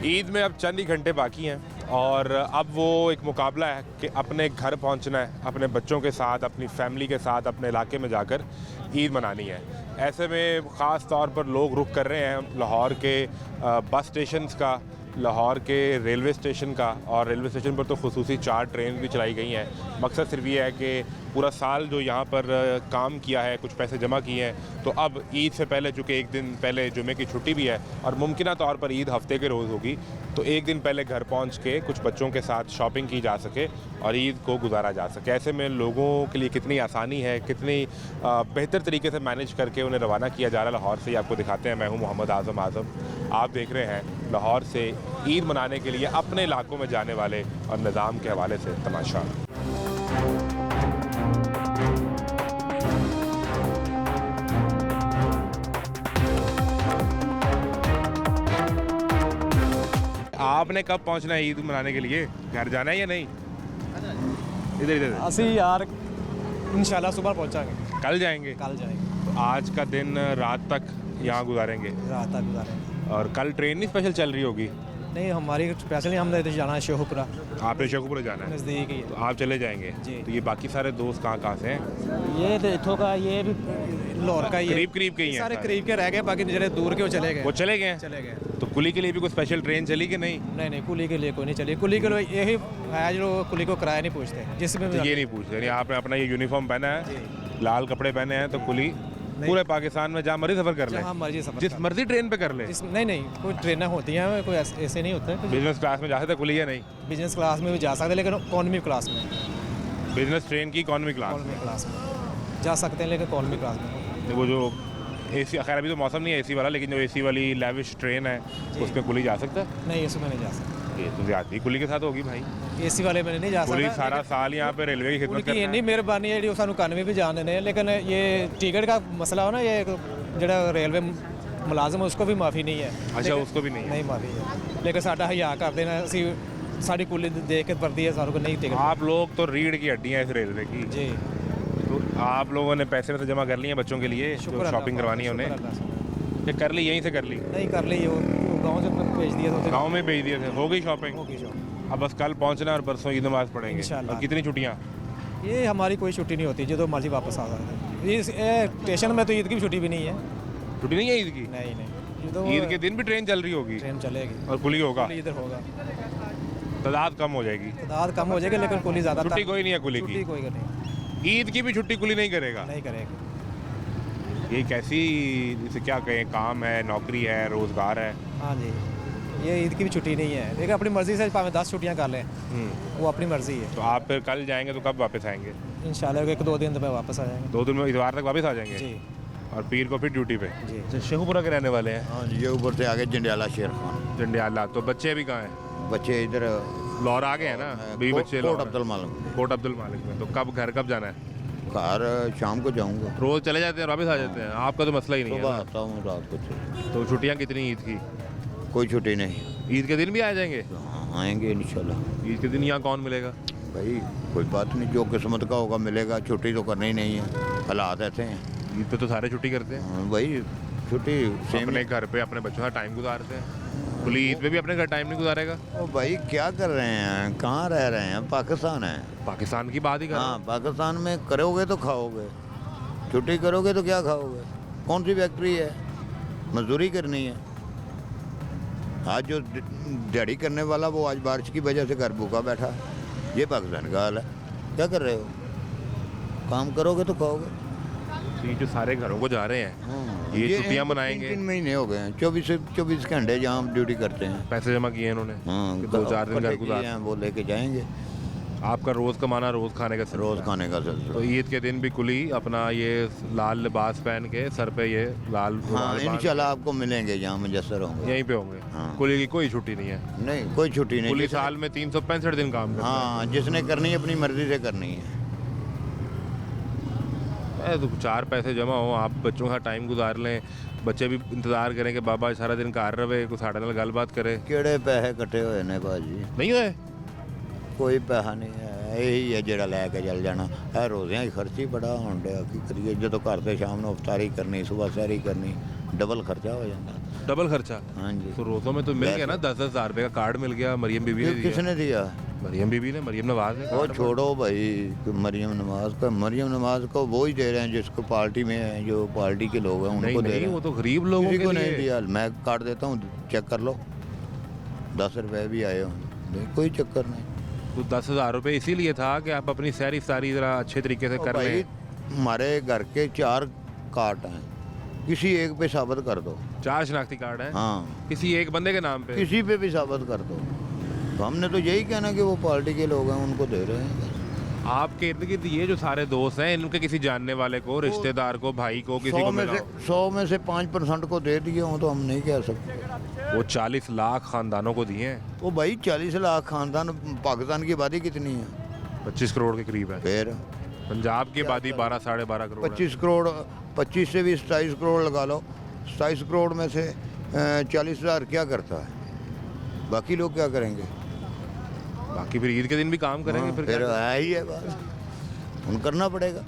ईद में अब चंद ही घंटे बाकी हैं और अब वो एक मुकाबला है कि अपने घर पहुंचना है, अपने बच्चों के साथ, अपनी फैमिली के साथ, अपने इलाके में जाकर ईद मनानी है। ऐसे में ख़ास तौर पर लोग रुख कर रहे हैं लाहौर के बस स्टेशंस का, लाहौर के रेलवे स्टेशन का, और रेलवे स्टेशन पर तो खुसूसी 4 ट्रेन भी चलाई गई हैं। मकसद सिर्फ ये है कि पूरा साल जो यहाँ पर काम किया है, कुछ पैसे जमा किए हैं, तो अब ईद से पहले, चूँकि एक दिन पहले जुमे की छुट्टी भी है और मुमकिन तौर पर ईद हफ्ते के रोज़ होगी, तो एक दिन पहले घर पहुँच के कुछ बच्चों के साथ शॉपिंग की जा सके और ईद को गुजारा जा सके। ऐसे में लोगों के लिए कितनी आसानी है, कितनी बेहतर तरीके से मैनेज करके उन्हें रवाना किया जा रहा है लाहौर से, ये आपको दिखाते हैं। मैं हूँ मोहम्मद आज़म। आप देख रहे हैं लाहौर से ईद मनाने के लिए अपने इलाकों में जाने वाले और निज़ाम के हवाले से तमाशा। आपने कब पहुंचना है ईद मनाने के लिए? घर जाना है या नहीं? इधर इधर ਅਸੀਂ यार इंशाल्लाह सुबह पहुंचाएंगे। कल जाएंगे? कल जाएंगे, तो आज का दिन रात तक यहाँ गुजारेंगे रात तक गुजारेंगे। और कल ट्रेन नहीं स्पेशल चल रही होगी? नहीं, हमारी स्पेशल नहीं, हमने इधर जाना है शेखुपुरा, आपने शेखुपुरा जाना है, नज़दीक ही तो आप चले जाएंगे जी। तो ये बाकी सारे दोस्त कहाँ कहाँ से हैं? ये तो इथों का, ये भी लाहौर का ही है, करीब करीब के ही हैं सारे सारे। करीब के रह गए, बाकी जरे दूर के वो चले गए। वो चले गए हैं? चले गए। तो कुली के लिए भी कोई स्पेशल ट्रेन चली कि नहीं? नहीं, कुली के लिए कोई नहीं चली। कुली के लिए यही है जो कुली को किराया नहीं पूछते, जिसमें तो ये नहीं पूछते, यानी आपने अपना ये यूनिफॉर्म पहना है, लाल कपड़े पहने हैं, तो कुली पूरे पाकिस्तान में जहाँ मर्जी सफ़र कर ले, जहाँ मर्जी सफर, जिस मर्जी ट्रेन पे कर ले। नहीं, कोई ट्रेनें होती हैं, कोई ऐसे नहीं होता है। बिजनेस क्लास में जा सकते कुली या नहीं? बिजनेस क्लास में भी जा सकते हैं, लेकिन इकॉनमी क्लास में, बिजनेस ट्रेन की इकॉनमी क्लास में जा सकते हैं, लेकिन इकॉनमी क्लास में। वो जो एसी, खैर अभी तो मौसम नहीं है एसी वाला, लेकिन जो एसी वाली लेविश ट्रेन है उसमें कुली जा सकता है? नहीं, इसमें नहीं जा सकता। ये तो ज़्यादा कुली के साथ होगी भाई। एसी वाले में नहीं जा सकता। कुली सारा साल यहाँ पे रेलवे की खिदमत करता है। इन्नी मेहरबानी है जी, सानू इकॉनमी भी जान देने, लेकिन ये टिकट का मसला हो ना, ये जो रेलवे मुलाजम है उसको भी माफ़ी नहीं है। अच्छा, उसको भी नहीं है? नहीं माफ़ी है, लेकिन साडा हया कर देना, असी साड़ी कुली देख के वर्दी है, सारों को नहीं टिकट। आप लोग तो रीढ़ की हड्डियाँ इस रेलवे की जी। तो आप लोगों ने पैसे में से जमा कर लिए हैं बच्चों के लिए जो शॉपिंग करवानी है उन्हें? ये कर ली, यहीं से कर ली? नहीं कर ली, वो गाँव से भेज दिया, गाँव में भेज दिए थे, हो गई शॉपिंग? अब बस कल पहुँचना और परसों ईद नमाज पढ़ेंगे। इंशाल्लाह। और कितनी छुट्टियाँ? ये हमारी कोई छुट्टी नहीं होती, जो तो मर्जी वापस आ सकते हैं। इस स्टेशन में तो ईद की भी छुट्टी भी नहीं है। छुट्टी नहीं है ईद की? नहीं, तो ईद के दिन भी ट्रेन चल रही होगी? ट्रेन चलेगी और कुली होगा? इधर होगा, तादाद कम हो जाएगी? तादाद कम हो जाएगी, लेकिन कुली ज़्यादा। छुट्टी कोई नहीं है कुली की? कोई नहीं, ईद की भी छुट्टी कुली नहीं करेगा? नहीं करेगा। ये कैसी, इसे क्या कहें, काम है, नौकरी है, रोज़गार है? हाँ जी, ये ईद की भी छुट्टी नहीं है, लेकिन अपनी मर्ज़ी से भाਵੇਂ 10 छुट्टियाँ कर लें, वो अपनी मर्ज़ी है। तो आप फिर कल जाएंगे तो कब वापस आएंगे? इंशाल्लाह 1-2 दिन में वापस आ जाएंगे। 2 दिन में, इतवार तक वापस आ जाएंगे जी। और पीर को फिर ड्यूटी पे? जी। तो शेखुपुरा के रहने वाले हैं? हाँ जी, ये ऊपर से आगे जंडियाला शेर खान। जंडियाला। तो बच्चे अभी कहाँ हैं? बच्चे इधर लाहौर आ गए हैं ना? 20 बच्चे कोट लाहौर अब्दुल मालिक। कोट अब्दुल मालिक में। तो कब घर कब जाना है? घर शाम को जाऊंगा। रोज़ चले जाते हैं और वापस आ जाते हैं? आपका तो मसला ही नहीं सुबह है। आता हूँ, रात को चले। तो छुट्टियाँ कितनी ईद की? कोई छुट्टी नहीं। ईद के दिन भी आ जाएंगे? हाँ, आएंगे इंशाल्लाह। ईद के दिन यहाँ कौन मिलेगा? भाई कोई बात नहीं, जो किस्मत का होगा मिलेगा। छुट्टी तो करनी ही नहीं है, हालात ऐसे हैं। ईद पे तो सारे छुट्टी करते हैं। हाँ, भाई छुट्टी सेम। अपने घर पे अपने बच्चों का टाइम गुजारते हैं। कुली ईद पे भी अपने घर टाइम नहीं गुजारेगा? ओ भाई क्या कर रहे हैं, कहाँ रह रहे हैं? पाकिस्तान है। पाकिस्तान की बात ही कर। हाँ, पाकिस्तान में करोगे तो खाओगे, छुट्टी करोगे तो क्या खाओगे? कौन सी फैक्ट्री है? मजदूरी करनी है। आज जो दिहाड़ी करने वाला वो आज बारिश की वजह से घर भूखा बैठा है। ये पाकिस्तान का हाल है। क्या कर रहे हो? काम करोगे तो खाओगे। ये जो सारे घरों को जा रहे हैं, ये छुट्टियां मनाएंगे। 3 महीने हो गए हैं, 24 घंटे जहाँ हम ड्यूटी करते हैं। पैसे जमा किए हैं इन्होंने? हाँ, 2-4 दिन घर गुजार। वो लेके जाएंगे। आपका रोज़ कमाना, रोज़ खाने का सिलसिला। रोज़ खाने का सिलसिला। तो ईद के दिन भी कुली अपना ये लाल लिबास पहन के, सर पे ये लाल हाँ, रुमाल बांध इंशाल्लाह आपको मिलेंगे जहाँ मुयस्सर के होंगे। यहीं पे होंगे। हाँ। कुली की कोई छुट्टी नहीं है? नहीं, कोई छुट्टी नहीं। कुली साल में 365 दिन काम करता है। हाँ, जिसने करनी है अपनी मर्जी से करनी है। तो 4 पैसे जमा हो, आप बच्चों का टाइम गुजार लें, बच्चे भी इंतजार करें कि बाबा सारा दिन घर रहे, कुछ साढ़े नाल गलबात करे। केड़े पैसे कट्ठे होए ने भाजी? नहीं हुए? कोई पैसा नहीं है, यही है ਜਿਹੜਾ ਲੈ ਕੇ ਚੱਲ ਜਾਣਾ। ਇਹ ਰੋਜ਼ਿਆਂ ਹੀ ਖਰਚੀ ਬੜਾ ਹੋਣ ਡਿਆ, ਕੀ ਕਰੀਏ? ਜਦੋਂ ਘਰ ਤੇ ਸ਼ਾਮ ਨੂੰ ਅਫਤਾਰੀ ਕਰਨੀ, ਸਵੇਰ ਸਹਿਰੀ ਕਰਨੀ, ਡਬਲ ਖਰਚਾ ਹੋ ਜਾਂਦਾ। डबल खर्चा। हाँ जी। तो रोज़ों में तो मिल गया ना, 10-10 हज़ार रुपये का कार्ड मिल गया। मरियम बीबी ने दिया। किसने दिया? मरियम बीबी ने, मरियम नवाज ने। वो छोड़ो भाई मरियम नवाज को वो ही दे रहे हैं जिसको पार्टी में है, जो पार्टी के लोग हैं उनको दे रहे हैं। वो तो गरीब लोगों किसी के को लिए। नहीं दिया। मैं काट देता हूँ, चेक कर लो, 10 रुपये भी आए हों, कोई चक्कर नहीं। तो 10,000 रुपये इसीलिए था कि आप अपनी सैर इफ्तारी ज़रा अच्छे तरीके से कर भाई लें। हमारे घर के 4 कार्ड हैं, किसी एक पे साबित कर दो। 4 शनाख्ती कार्ड हैं। हाँ, किसी एक बंदे के नाम पे। किसी पे भी साबित कर दो। तो हमने तो यही कहना कि वो पार्टी के लोग हैं, उनको दे रहे हैं। आपके इर्द गिर्द ये जो सारे दोस्त हैं, इनके किसी जानने वाले को, रिश्तेदार को, भाई को, किसी को मिला हो? 100 में से 5% को दे दिए हों तो हम नहीं कह सकते। वो 40 लाख खानदानों को दिए हैं। वो भाई 40 लाख खानदान, पाकिस्तान की आबादी कितनी है? 25 करोड़ के करीब है। फिर पंजाब की आबादी 12 साढ़े 12 करोड़ है। 25 करोड़, 25 से भी 27 करोड़ लगा लो। 27 करोड़ में से 40,000 क्या करता है? बाकी लोग क्या करेंगे? बाकी फिर ईद के दिन भी काम करेंगे। हाँ, फिर फिर क्या? है ही है बात, उन करना पड़ेगा।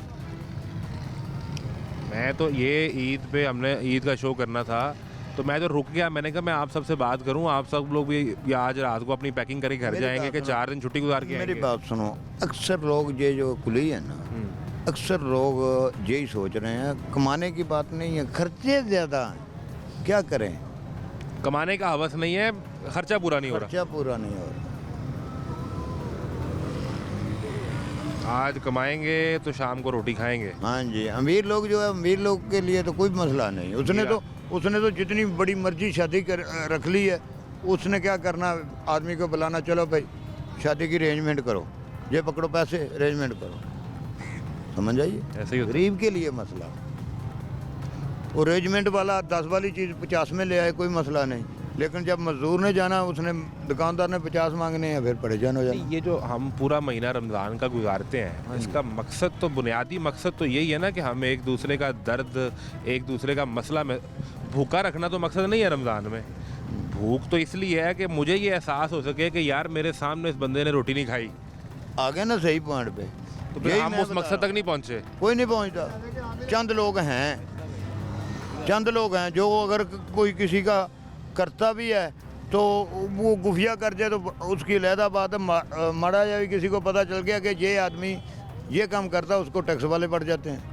मैं तो ये ईद पे, हमने ईद का शो करना था तो मैं तो रुक गया। मैंने कहा मैं आप सबसे बात करूं, आप सब लोग भी या आज रात को अपनी पैकिंग करके घर मेरी जाएंगे बात कि सुनो। 4 दिन छुट्टी गुजार के मेरी आएंगे? बात सुनो, अक्सर लोग ये जो कुली है ना, अक्सर लोग यही सोच रहे हैं, कमाने की बात नहीं है, खर्चे ज़्यादा हैं, क्या करें? कमाने का हवस नहीं है, खर्चा पूरा नहीं हो खर्चा पूरा नहीं हो रहा। रहा। आज कमाएंगे तो शाम को रोटी खाएंगे। हाँ जी, अमीर लोग जो है, अमीर लोग के लिए तो कोई मसला नहीं। उसने तो जितनी बड़ी मर्जी शादी कर रख ली है। उसने क्या करना, आदमी को बुलाना, चलो भाई शादी की अरेंजमेंट करो, ये पकड़ो पैसे, अरेंजमेंट करो। समझ आइए, ऐसे ही होता है। गरीब के लिए मसला। वो अरेंजमेंट वाला 10 वाली चीज़ 50 में ले आए, कोई मसला नहीं। लेकिन जब मजदूर ने जाना, उसने दुकानदार ने 50 मांगने हैं, फिर परेशान हो जाना। ये जो हम पूरा महीना रमज़ान का गुजारते हैं, इसका मकसद तो, बुनियादी मकसद तो यही है ना कि हम एक दूसरे का दर्द, एक दूसरे का मसला में भूखा रखना तो मकसद नहीं है रमज़ान में। भूख तो इसलिए है कि मुझे ये एहसास हो सके कि यार मेरे सामने इस बंदे ने रोटी नहीं खाई। आ गए ना सही पॉइंट पे। तो फिर यही हम मैं उस बता मकसद तक नहीं पहुँचे। कोई नहीं पहुंचता। चंद लोग हैं जो अगर कोई किसी का करता भी है तो वो खुफिया कर जाए तो उसकी अलहदा बात है। माड़ा या भी किसी को पता चल गया कि ये आदमी ये काम करता है, उसको टैक्स वाले पड़ जाते हैं।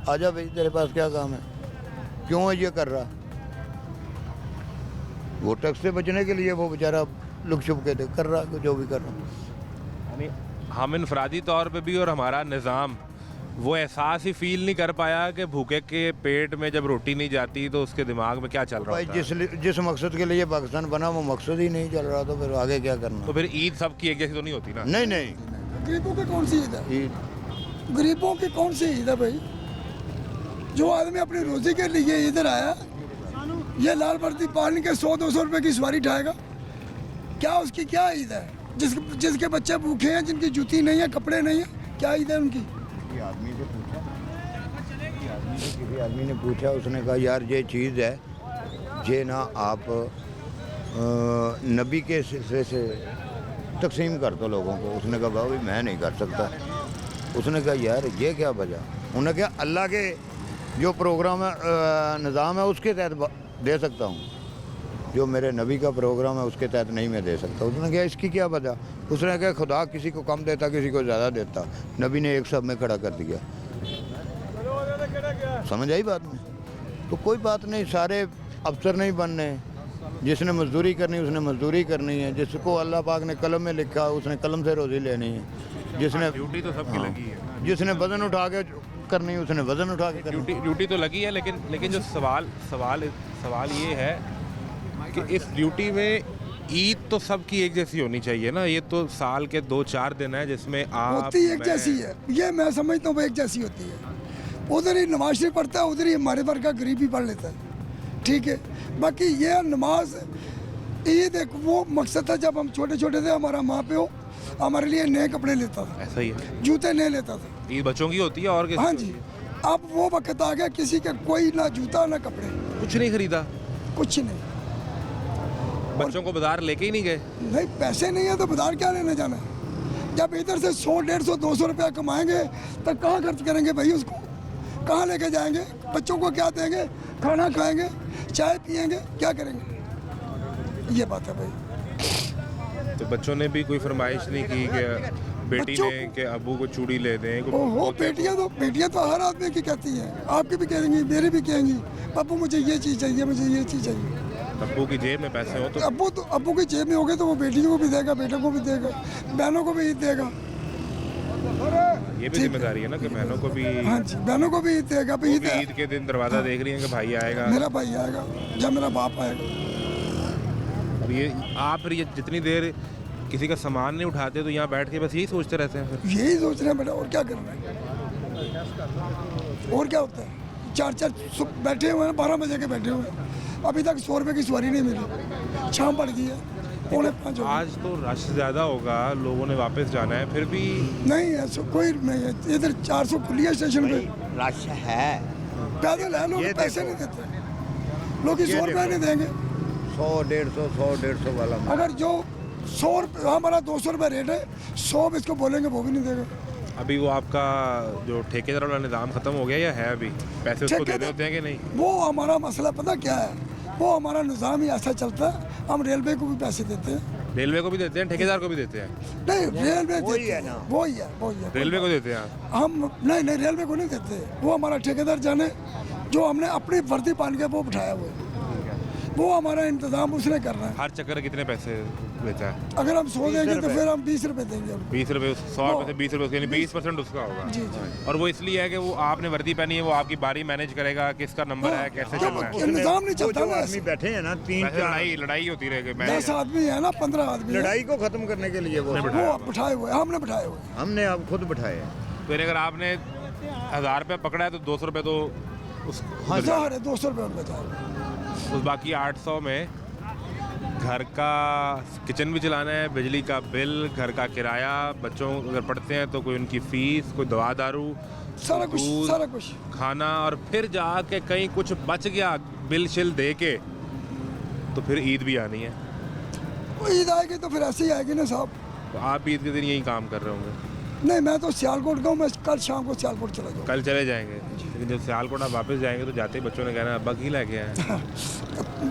आजा भाई, तेरे पास क्या काम है, क्यों है ये कर रहा? वो टैक्स से बचने के लिए वो बेचारा लुक छुप के कर रहा, जो भी कर रहा। यानी हम इनफरादी तौर पे भी और हमारा निज़ाम वो एहसास ही फील नहीं कर पाया कि भूखे के पेट में जब रोटी नहीं जाती तो उसके दिमाग में क्या चल रहा भाई होता है। जिस मकसद के लिए पाकिस्तान बना वो मकसद ही नहीं चल रहा, तो फिर आगे क्या करना? तो फिर ईद सबकी एक जैसी तो नहीं होती ना। नहीं, गरीबों की कौन सी ईद है? ईद गरीबों की कौन सी ईद है भाई? जो आदमी अपनी रोजी के लिए इधर आया, ये लाल वर्दी पहन के 100-200 रुपए की सवारी उठाएगा, क्या उसकी क्या ईद है? जिसके बच्चे भूखे हैं, जिनकी जूती नहीं है, कपड़े नहीं है, क्या ईद है उनकी? किसी आदमी ने पूछा, उसने कहा यार ये चीज़ है, ये ना आप नबी के सिलसिले से तकसीम कर दो लोगों को। उसने कहा भाई मैं नहीं कर सकता। उसने कहा यार ये क्या वजह? उन्होंने कहा अल्लाह के जो प्रोग्राम है, निज़ाम है, उसके तहत दे सकता हूँ, जो मेरे नबी का प्रोग्राम है उसके तहत नहीं मैं दे सकता। उसने कहा इसकी क्या वजह? उसने कहा खुदा किसी को कम देता, किसी को ज़्यादा देता, नबी ने एक सब में खड़ा कर दिया। समझ आई बात में? तो कोई बात नहीं, सारे अफसर नहीं बनने। जिसने मजदूरी करनी उसने मजदूरी करनी है, जिसको अल्लाह पाक ने कलम में लिखा उसने कलम से रोज़ी लेनी है। जिसने ड्यूटी तो सबकी लगी है। जिसने वजन उठा के करनी है उसने वजन उठा के करनी। ड्यूटी तो लगी है, लेकिन जो सवाल ये है कि इस ड्यूटी में ईद तो सबकी एक जैसी होनी चाहिए ना। ये तो साल के 2-4 दिन है जिसमें आप होती एक जैसी है, ये मैं समझता हूँ एक जैसी होती है। उधर ही नमाज शरीफ पढ़ता है, उधर ही हमारे वर्ग का गरीब भी पढ़ लेता है, ठीक है। बाकी ये नमाज, ईद एक वो मकसद था जब हम छोटे छोटे थे, हमारा माँ प्यो हमारे लिए नए कपड़े लेता था, ऐसा ही है। जूते नए लेता था। ईद बच्चों की होती है और किसी हाँ की जी, होती है? अब वो वक्त आ गया किसी का कोई ना जूता ना कपड़े, कुछ नहीं खरीदा, कुछ नहीं। बच्चों को बाजार लेके ही नहीं गए। नहीं, पैसे नहीं है तो बाजार क्या लेने जाना है? जब इधर से 100-150-200 रुपया कमाएंगे तो कहाँ खर्च करेंगे भाई? उसको कहाँ लेके जाएंगे? बच्चों को क्या देंगे? खाना खाएंगे? चाय पियेंगे, क्या करेंगे? ये बात है भाई। तो बच्चों ने भी कोई फरमाइश नहीं की कि बेटी बच्चों ने कि अब्बू को चूड़ी ले दें? ओहो, बेटियां तो हर आदमी की कहती हैं, आपकी भी कहेंगी, मेरी भी कहेंगी, पप्पू मुझे ये चीज़ चाहिए, मुझे ये चीज़ चाहिए। अब्बू की जेब में पैसे हो तो अब्बू की जेब में हो गए तो वो बेटियों को भी देगा, बेटों को भी देगा, बहनों को भी ईद देगा। ये भी जिम्मेदारी है ना कि बहनों को भी, हाँ जी, बहनों को भी ईद देगा। वो भी ईद के दिन दरवाज़ा देख रही है कि भाई आएगा, मेरा भाई आएगा या मेरा बाप आएगा। और ये आप फिर ये जितनी देर किसी का सामान नहीं उठाते तो यहाँ बैठ के बस यही सोचते रहते हैं फिर? यही सोच रहे हैं बेटा, और क्या करना है, और क्या होता है। 4 बैठे हुए हैं, 12 बजे के बैठे हुए हैं, अभी तक 100 रुपये की सवारी नहीं मिली, शाम पड़ गई है, 4:45 हो गए। आज तो रश ज़्यादा होगा, लोगों ने वापस जाना है, फिर भी नहीं ऐसा कोई नहीं है, इधर 400 खुली है स्टेशन पे, रश है। पैदल है, लोग पैसे नहीं देते, लोग 100 रुपये नहीं देंगे। 100 वाला अगर जो 100 रुपये, हमारा 200 रुपये रेट है, 100 इसको बोलेंगे वो भी नहीं देगा। अभी वो आपका जो ठेकेदार वाला निज़ाम ख़त्म हो गया या है अभी? पैसे उसको देने होते हैं कि नहीं? वो हमारा मसला पता क्या है, वो हमारा निज़ाम ही ऐसा चलता है, हम रेलवे को भी पैसे देते हैं। रेलवे को भी देते हैं, ठेकेदार को भी देते हैं? नहीं, रेलवे वही है ना। वही है। रेलवे को देते हैं आप? हम नहीं, रेलवे को नहीं देते, वो हमारा ठेकेदार जाने, जो हमने अपनी वर्दी पहन के वो बिठाया हुआ है, वो हमारा इंतजाम उसने करना है। हर चक्कर कितने पैसे लेता है? अगर हम 100 देंगे तो फिर हम 20 रुपये देंगे उनको। 20 रुपये, 100 रुपये से 20 रुपये, यानी 20% उसका होगा। जी जी। और वो इसलिए है कि वो आपने वर्दी पहनी है, वो आपकी बारी मैनेज करेगा, किसका नंबर है, कैसे चलना है। निज़ाम नहीं चलता ना आदमी बैठे हैं ना, वैसे लड़ाई होती रहेगी। 10 आदमी है ना, 15 आदमी है, लड़ाई को खत्म करने के लिए वो वो बिठाए हुए, हमने बिठाए हुए। हमने अब खुद बिठाए। फिर अगर आपने 1000 रुपये पकड़ा है तो 200 रुपये तो उस 200 रुपये उनको चाहिए। उस बाकी 800 में घर का किचन भी चलाना है, बिजली का बिल, घर का किराया, बच्चों अगर पढ़ते हैं तो कोई उनकी फीस, कोई दवा दारू, सारा दूध, कुछ खाना, और फिर जाके कहीं कुछ बच गया बिल शिल दे के तो फिर ईद भी आनी है। वो ईद आएगी तो फिर ऐसे ही आएगी ना साहब। तो आप ईद के दिन यही काम कर रहे होंगे? नहीं, मैं तो सियालकोट का हूँ, मैं कल शाम को सियालकोट चला जाऊँ। कल चले जाएंगे, लेकिन जब सियालकोट आप वापस जाएंगे तो जाते ही बच्चों ने कहना अब्बा की लेके आए।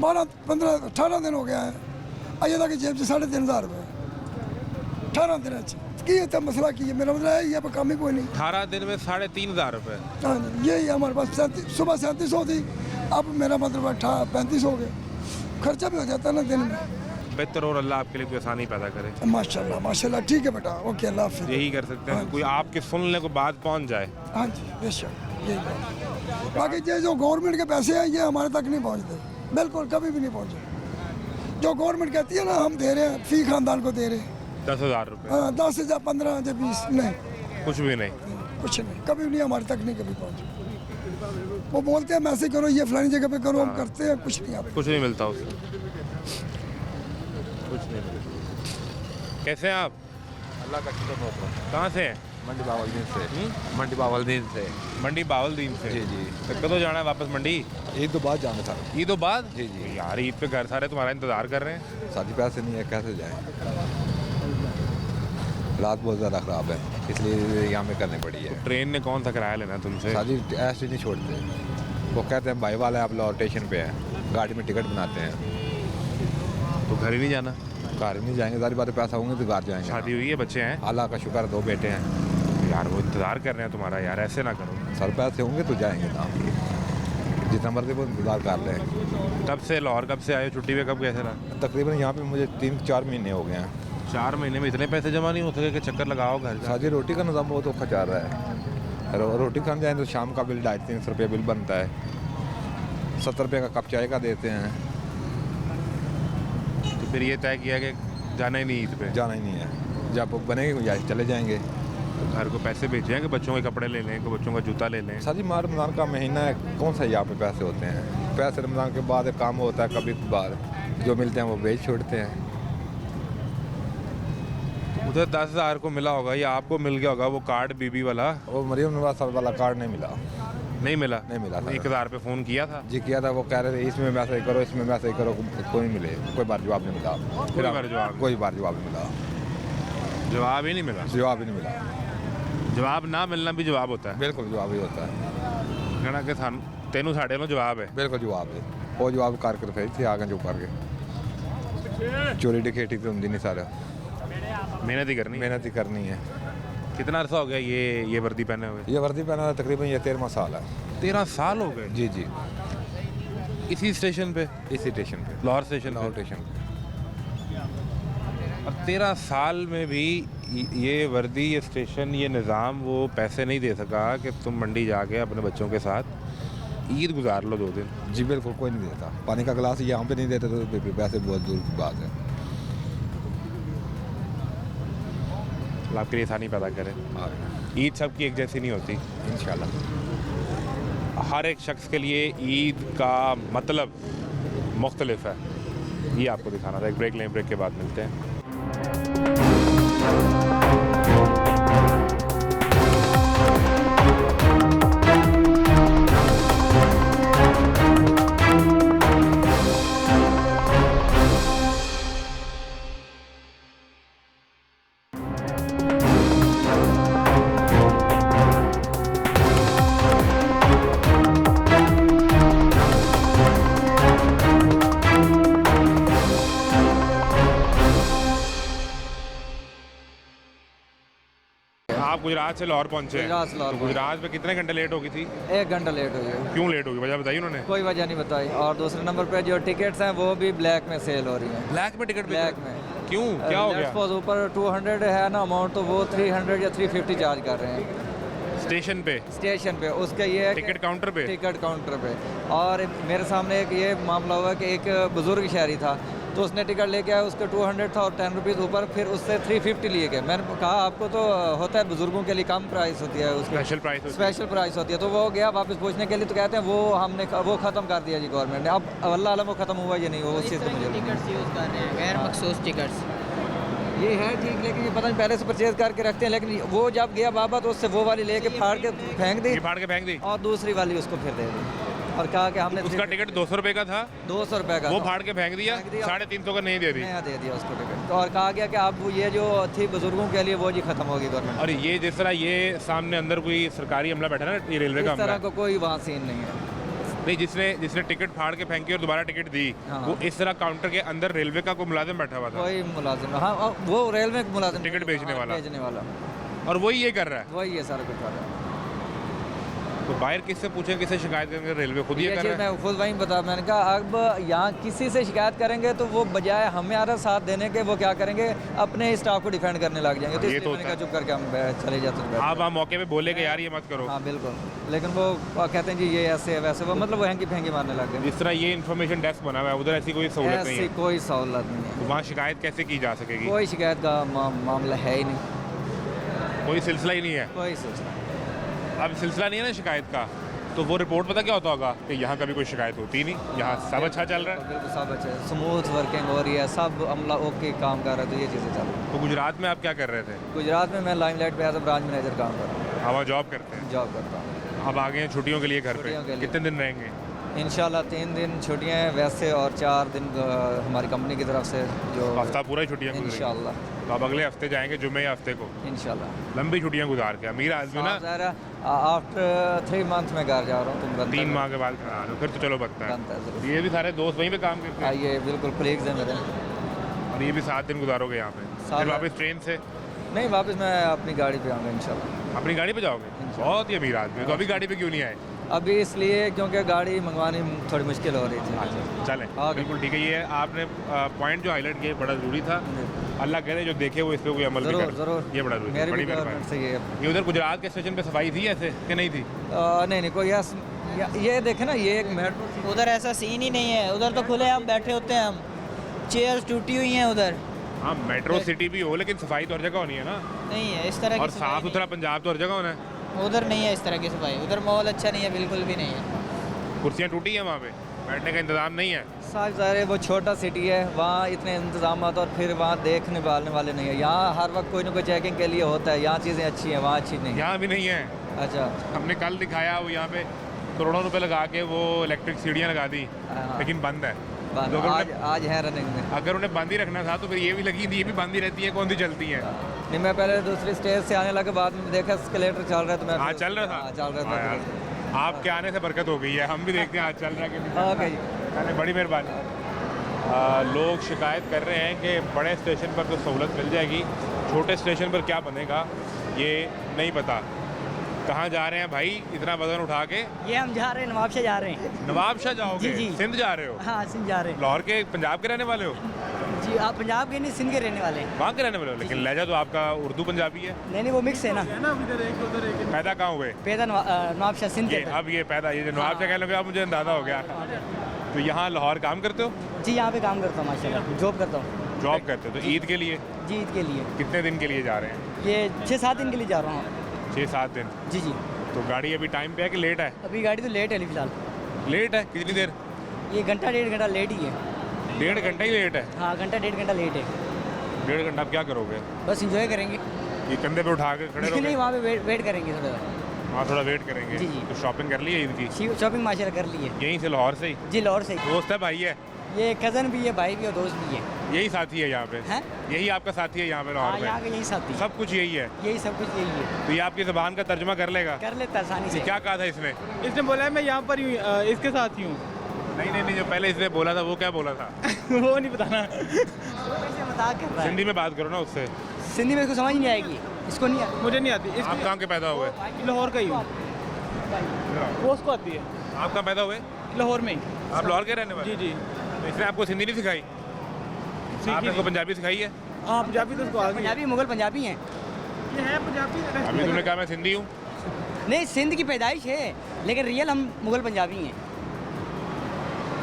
12, 15, 18 दिन हो गया है, अजय तक जेब से 3,500 रुपये 18 दिन की है, तब मसला की है, मेरा मतलब है ये काम ही कोई नहीं। 18 दिन में 3,500 रुपये? हाँ जी, यही हमारे पास। सुबह 3700 थी, अब मेरा मतलब 35 हो गए, खर्चा भी हो जाता है ना दिन में। बेहतर और अल्लाह आपके लिए कोई आसानी पैदा करे। माशाल्लाह माशाल्लाह, ठीक है बेटा, ओके, अल्लाह हाफिज़। यही कर सकते हैं, कोई आपके सुनने को बात पहुंच जाए। हाँ जी, बेशक, यही बात। बाकी ये जो गवर्नमेंट के पैसे हैं, ये हमारे तक नहीं पहुँचते, बिल्कुल कभी भी नहीं पहुँचे। जो गवर्नमेंट कहती है ना हम दे रहे हैं, फी खानदान को दे रहे हैं 10,000 रुपये। हाँ, 10,000, 15,000, 20, नहीं, कुछ भी नहीं। कुछ नहीं, कभी नहीं हमारे तक नहीं कभी पहुँचे। वो बोलते हैं मैसेज करो, ये फलानी जगह पे करो, हम करते हैं, कुछ नहीं आपको। कुछ नहीं मिलता उससे, कुछ नहीं मिलता। कैसे हैं आप? अल्लाह का शुक्र होता है। कहाँ से हैं? मंडी बावलदीन से। मंडी बावलदीन से। मंडी बावलदीन से। जी जी। तो कਦੋਂ जाना है वापस मंडी? ईद तो बाद जाना था। ईद तो बाद? जी जी। यार ईद पे घर सारे तुम्हारा इंतजार कर रहे हैं। शादी पैसे नहीं है, कैसे जाएं? हालात बहुत ज़्यादा ख़राब है, इसलिए यहाँ में करनी पड़ी है। ट्रेन ने कौन सा किराया लेना तुमसे? शादी ऐसे नहीं छोड़ते, वो कहते हैं भाई वाले आप लोग स्टेशन पे हैं, गाड़ी में टिकट बनाते हैं, तो घर ही नहीं जाना? घर नहीं जाएंगे, सारी बातें पैसा होंगे तो घर जाएंगे। शादी हुई है, बच्चे हैं? अल्लाह का शुक्र, 2 बेटे हैं। यार वो इंतजार कर रहे हैं तुम्हारा, यार ऐसे ना करो। सर पैसे होंगे तो जाएंगे ना, जितना मर्जी वो इंतज़ार कर लें। कब से लाहौर कब से आए हो? छुट्टी पे कब गए थे ना? तकरीबन यहाँ पे मुझे 3-4 महीने हो गए हैं। 4 महीने में इतने पैसे जमा नहीं हो सके कि चक्कर लगाओ घर जा? साजी रोटी का निज़ाम बहुत औखा जा रहा है। रोटी खाने जाए तो शाम का बिल 250-300 रुपये बिल बनता है, 70 रुपये का कप चाय का देते हैं। तो फिर ये तय किया कि जाना ही नहीं ईद पे? जाना ही नहीं है, जब बनेगी गुंजाइश चले जाएंगे। तो घर को पैसे भेजे हैं कि बच्चों के कपड़े ले लें, कि बच्चों का जूता ले लें? साजी माह रमज़ान का महीना है, कौन सा यहाँ पे पैसे होते हैं? पैसे रमज़ान के बाद एक काम होता है, कभी कभार जो मिलते हैं वो बेच छोड़ते हैं। उधर 10,000 को मिला होगा या आपको मिल गया होगा वो कार्ड बीबी वाला? वो मरीम नवाज साहब वाला कार्ड नहीं मिला। नहीं मिला? नहीं मिला था। 1,000 पे फ़ोन किया था? जी किया था, वो कह रहे थे इसमें मैसेज करो, इसमें मैसेज करो, कोई नहीं मिले, कोई बार जवाब नहीं मिला। कोई बार जवाब? कोई बार जवाब नहीं मिला, जवाब ही नहीं मिला? जवाब ही नहीं मिला। जवाब ना मिलना भी जवाब होता है? बिल्कुल जवाब ही होता है, कहना कि तेनू साढ़े नो जवाब है। बिल्कुल जवाब है। ਉਹ ਜਵਾਬ ਕਰਕੇ ਫਿਰ ਇੱਥੇ ਆ ਗਏ ਜੋ ਕਰ ਗਏ ਚੋਰੀ ਡਕੈਤੀ तो ਹੁੰਦੀ नहीं सारा मेहनत ही करनी। मेहनत ही करनी है। कितना अरसा हो गया ये वर्दी पहने हुए? ये वर्दी पहना है तकरीबन ये 13वां साल है। 13 साल हो गए जी जी इसी स्टेशन पे, इसी स्टेशन पे, लाहौर स्टेशन लाहौर पे। स्टेशन पे। और 13 साल में भी ये वर्दी, ये स्टेशन, ये निज़ाम वो पैसे नहीं दे सका कि तुम मंडी जाके अपने बच्चों के साथ ईद गुजार लो 2 दिन। जी बिल्कुल कोई नहीं देता। पानी का गिलास यहाँ पे नहीं देते तो वैसे बहुत दूर की बात है। अल्लाह आपके लिए आसानी पैदा करे। ईद सबकी एक जैसी नहीं होती इंशाल्लाह। हर एक शख्स के लिए ईद का मतलब मुख्तलिफ है। ये आपको दिखाना था। एक ब्रेक लें, ब्रेक के बाद मिलते हैं। आप गुजरात से लाहौर पहुंचे हैं। गुजरात से लाहौर तो गुजरात में कितने घंटे लेट हो गई थी? 1 घंटा लेट हो गया। क्यों लेट होगी, वजह बताइए उन्होंने? कोई वजह नहीं बताई। और दूसरे नंबर पे जो टिकट्स हैं वो भी ब्लैक में सेल हो रही हैं। ब्लैक में टिकट? ब्लैक में। क्यों, क्या हो गया? सपोज ऊपर 200 है ना अमाउंट, तो वो 300 या 350 चार्ज कर रहे हैं स्टेशन पे? स्टेशन पे। उसके ये है कि- टिकट काउंटर पे? टिकट काउंटर पे। और मेरे सामने एक ये मामला हुआ कि एक बुजुर्ग शहरी था, तो उसने टिकट लेके आया, उसके 200 था और 10 रुपीज़ ऊपर, फिर उससे 350 लिए गए। मैंने कहा आपको तो होता है बुजुर्गों के लिए कम प्राइस होती है, उसकी स्पेशल प्राइस होती है। स्पेशल प्राइस होती है। तो वो गया वापस पूछने के लिए, तो कहते हैं वो हमने वो ख़त्म कर दिया जी गवर्नमेंट ने। अब अल्लाह आलम वो ख़त्म हुआ या नहीं, वो उस चीज़ को मुझे टिकट्स यूज़ कर रहे हैं, गैर मखसूस टिकट्स। ये है ठीक, लेकिन ये पता नहीं पहले से परचेज करके रखते हैं। लेकिन वो जब गया बाबा तो उससे वो वाली लेके फाड़ के फेंक दी ये फाड़ के फेंक दी और दूसरी वाली उसको फिर दे दी और कहा कि हमने उसका टिकट 200 रुपए का था, 200 रुपये का वो था। फाड़ के फेंक दिया, फेंक दिया। 350 का नहीं दे दी। नया दे दिया उसको टिकट। तो और कहा गया कि अब ये जो थी बुजुर्गों के लिए वो जी खत्म होगी गवर्नमेंट। और ये जिस तरह ये सामने अंदर कोई सरकारी अमला बैठा ना, ये रेलवे का इस तरह अमला का कोई वहाँ सीन नहीं है। नहीं, जिसने टिकट फाड़ के फेंकी और दोबारा टिकट दी, हाँ। वो इस तरह काउंटर के अंदर रेलवे का कोई मुलाजिम बैठा हुआ था कोई मुलाजिम, हाँ वो रेलवे का मुलाजिम, टिकट बेचने वाला। बेचने वाला और वही ये कर रहा है। वही है सारा कुछ वाला। तो बाहर किससे पूछें, किससे शिकायत करेंगे? रेलवे खुद ये ये कर चीज़ रहा है। मैं खुद वहीं बता, मैंने कहा अब यहाँ किसी से शिकायत करेंगे तो वो बजाय हमारा साथ देने के वो क्या करेंगे, अपने ही स्टाफ को डिफेंड करने लग जाएंगे। तो ये इसलिए तो मैंने कहा होता चुप करके हम चले जाते हैं। आप वहाँ मौके पे बोले कि यार ये मत करो। हाँ बिल्कुल, लेकिन वो कहते हैं जी ये ऐसे है वैसे, वो मतलब वो हैंकी फेंकी मारने लग गए। जिस तरह ये इन्फॉर्मेशन डेस्क बना हुआ है, उधर ऐसी कोई सहूलत नहीं ऐसी है। कोई सहूलत नहीं है, तो वहाँ शिकायत कैसे की जा सकेगी? कोई शिकायत का मामला है ही नहीं, कोई सिलसिला ही नहीं है। कोई सिलसिला। अब सिलसिला नहीं है ना शिकायत का, तो वो रिपोर्ट पता क्या होता होगा कि यहाँ कभी कोई शिकायत होती ही नहीं, यहाँ सब अच्छा चल रहा है। बिल्कुल सब अच्छा, स्मूथ वर्किंग हो रही है, सब अमला ओके काम कर रहे हैं, तो ये चीज़ें चल रही हैं। तो गुजरात में आप क्या कर रहे थे? गुजरात में मैं लाइमलाइट पे एज अ ब्रांच मैनेजर काम कर रहा हूँ, आप वहाँ जॉब करते हैं? जॉब करता हूँ। अब आ गए हैं छुट्टियों के लिए घर पे, छुट्टियों के लिए। कितने दिन रहेंगे? इंशाल्लाह 3 दिन छुट्टियाँ हैं वैसे, और 4 दिन हमारी कंपनी की तरफ से जो हफ्ता पूरा ही छुट्टियाँ गुजरेंगी। इंशाल्लाह तो अब अगले हफ्ते जाएंगे, जुम्मे या हफ्ते को? इंशाल्लाह। लंबी छुट्टियाँ गुजार के अमीर आदमी ना आफ्टर 3 मंथ में घर जा रहा हूँ। तुम 3 माह के बाद फिर तो चलो बनता बनता है है। ज़रूर। ये भी सारे दोस्त वहीं पे काम करते हैं ये बिल्कुल कलीग्स हैं मेरे। और ये भी 7 दिन गुजारोगे यहाँ पे? सात फिर वापस ट्रेन से? नहीं, वापस मैं अपनी गाड़ी पे आऊँगा इंशाल्लाह। अपनी गाड़ी पे जाओगे? बहुत ही अमीर आदमी हो। तो अभी गाड़ी पे क्यों नहीं आए? अभी इसलिए क्योंकि गाड़ी मंगवानी थोड़ी मुश्किल हो रही थी। अच्छा चलें, हाँ। बिल्कुल ठीक है। ये आपने पॉइंट जो हाईलाइट किया बड़ा ज़रूरी था। अल्लाह करे जो देखे वो इस पर कोई अमल भी ज़रूर करे। ज़रूर, ये बड़ा ज़रूरी है, मेरी बड़ी भी गवर्नमेंट मेहरबानी। से ये ये उधर गुजरात के स्टेशन पे सफाई थी ऐसे कि नहीं थी? नहीं नहीं कोई ये देखे ना, ये एक मेट्रो उधर ऐसा सीन ही नहीं है, उधर तो खुले हम बैठे होते हैं, हम चेयर्स टूटी हुई हैं उधर। हाँ, मेट्रो सिटी भी हो लेकिन सफाई तो हर जगह होनी है ना। नहीं है इस तरह और की साफ सफाई सुथरा पंजाब तो हर जगह होना है। नहीं। उधर नहीं है इस तरह की सफाई, उधर माहौल अच्छा नहीं है, बिल्कुल भी नहीं है। कुर्सियाँ टूटी हैं वहाँ पे, बैठने का इंतजाम नहीं है। साफ ज़ाहिर है वो छोटा सिटी है, वहाँ इतने इंतजाम और फिर वहाँ देखने वाले नहीं है। यहाँ हर वक्त कोई ना कोई चेकिंग के लिए होता है। यहाँ चीज़ें अच्छी हैं, वहाँ अच्छी नहीं है। यहाँ भी नहीं है। अच्छा हमने कल दिखाया, वो यहाँ पे करोड़ों रुपए लगा के वो इलेक्ट्रिक सीढ़ियाँ लगा दी, हाँ। लेकिन बंद है। बंद, तो अगर आज है रनिंग में। अगर उन्हें बंद ही रखना था तो फिर ये भी लगी थी, ये भी बंद ही रहती है, कौन सी चलती है? नहीं, मैं पहले दूसरी स्टेज से आने लगे, बाद में देखा स्केलेटर चल रहा है तो मैं आज चल रहा था? हाँ, चल रहा हाँ था। यार, आपके आने से बरकत हो गई है। हम भी देखते हैं आज चल रहा है कि नहीं। ओके जी। अरे बड़ी मेहरबानी। लोग शिकायत कर रहे हैं कि बड़े स्टेशन पर तो सहूलत मिल जाएगी, छोटे स्टेशन पर क्या बनेगा ये नहीं पता। कहाँ जा रहे हैं भाई इतना वजन उठा के? ये हम जा रहे हैं, नवाबशाह जा रहे हैं। नवाबशाह जाओगे? जी, जी। सिंध जा रहे हो? हाँ, सिंध जा रहे हैं। लाहौर के, पंजाब के रहने वाले हो? जी, आप पंजाब के नहीं, सिंध के रहने वाले हैं। वहाँ के रहने वाले हो, लेकिन लहजा तो आपका उर्दू पंजाबी है। नहीं, वो मिक्स है ना। पैदा कहाँ हुए? पैदा नवाबशाह सिंध के ये अंदर। अब ये पैदा, ये जो नवाबशाह कह लोगे, अब मुझे अंदाजा हो गया। तो यहाँ लाहौर काम करते हो? जी, यहाँ पे काम करता हूँ माशाल्लाह, जॉब करता हूँ। जॉब करते हो? तो ईद के लिए? जी, ईद के लिए। कितने दिन के लिए जा रहे हैं? ये 6-7 दिन के लिए जा रहा हूँ। 6-7 दिन। जी जी। तो गाड़ी अभी टाइम पे है कि लेट है? अभी गाड़ी तो लेट है अभी फिलहाल। लेट है कितनी देर? ये घंटा 1.5 घंटा लेट ही है। 1.5 घंटा ही लेट है? हाँ, घंटा 1.5 घंटा लेट है। 1.5 घंटा आप क्या करोगे? बस इंजॉय करेंगे। ये कंधे पे उठा के खड़े नहीं, रहोगे? वहाँ पे वेट करेंगे थोड़ा। वहाँ थोड़ा वेट करेंगे। जी, जी। तो शॉपिंग कर ली है ईद की? शॉपिंग माशाल्लाह कर ली है। यहीं से, लाहौर से ही? जी, लाहौर से। दोस्त है, भाई है? ये कज़न भी है, भाई भी और दोस्त भी है। यही साथी है यहाँ पे? हैं? यही आपका साथी है यहाँ पे हाँ, लाहौर यहाँ में? का यही साथी है। सब कुछ यही है? यही सब कुछ यही है। तो ये आपकी ज़बान का तर्जुमा कर लेगा? कर लेता आसानी ये से। क्या कहा था इसने? इसने बोला है मैं यहाँ पर ही इसके साथ ही हूँ। नहीं, जो पहले इसने बोला था वो क्या बोला था? वो नहीं बताना। वैसे मजाक कर रहा है। हिंदी में बात करो ना उससे। सिंधी में इसको समझ नहीं आएगी, इसको नहीं आती। मुझे नहीं आती। आप कहाँ के पैदा हुए? लाहौर का ही हूँ। वो उसको आती है। आप कहाँ पैदा हुए? लाहौर में ही। आप लाहौर के रहने वाले? जी जी। तो इसने आपको हिंदी नहीं सिखाई? आपने इसको पंजाबी सिखाई है? हाँ, पंजाबी तो उसको आ गई है। पंजाबी मुगल पंजाबी हैं। ये है पंजाबी। अभी तुमने कहा मैं सिंधी हूँ। नहीं, सिंध की पैदाइश है, लेकिन रियल हम मुगल पंजाबी हैं।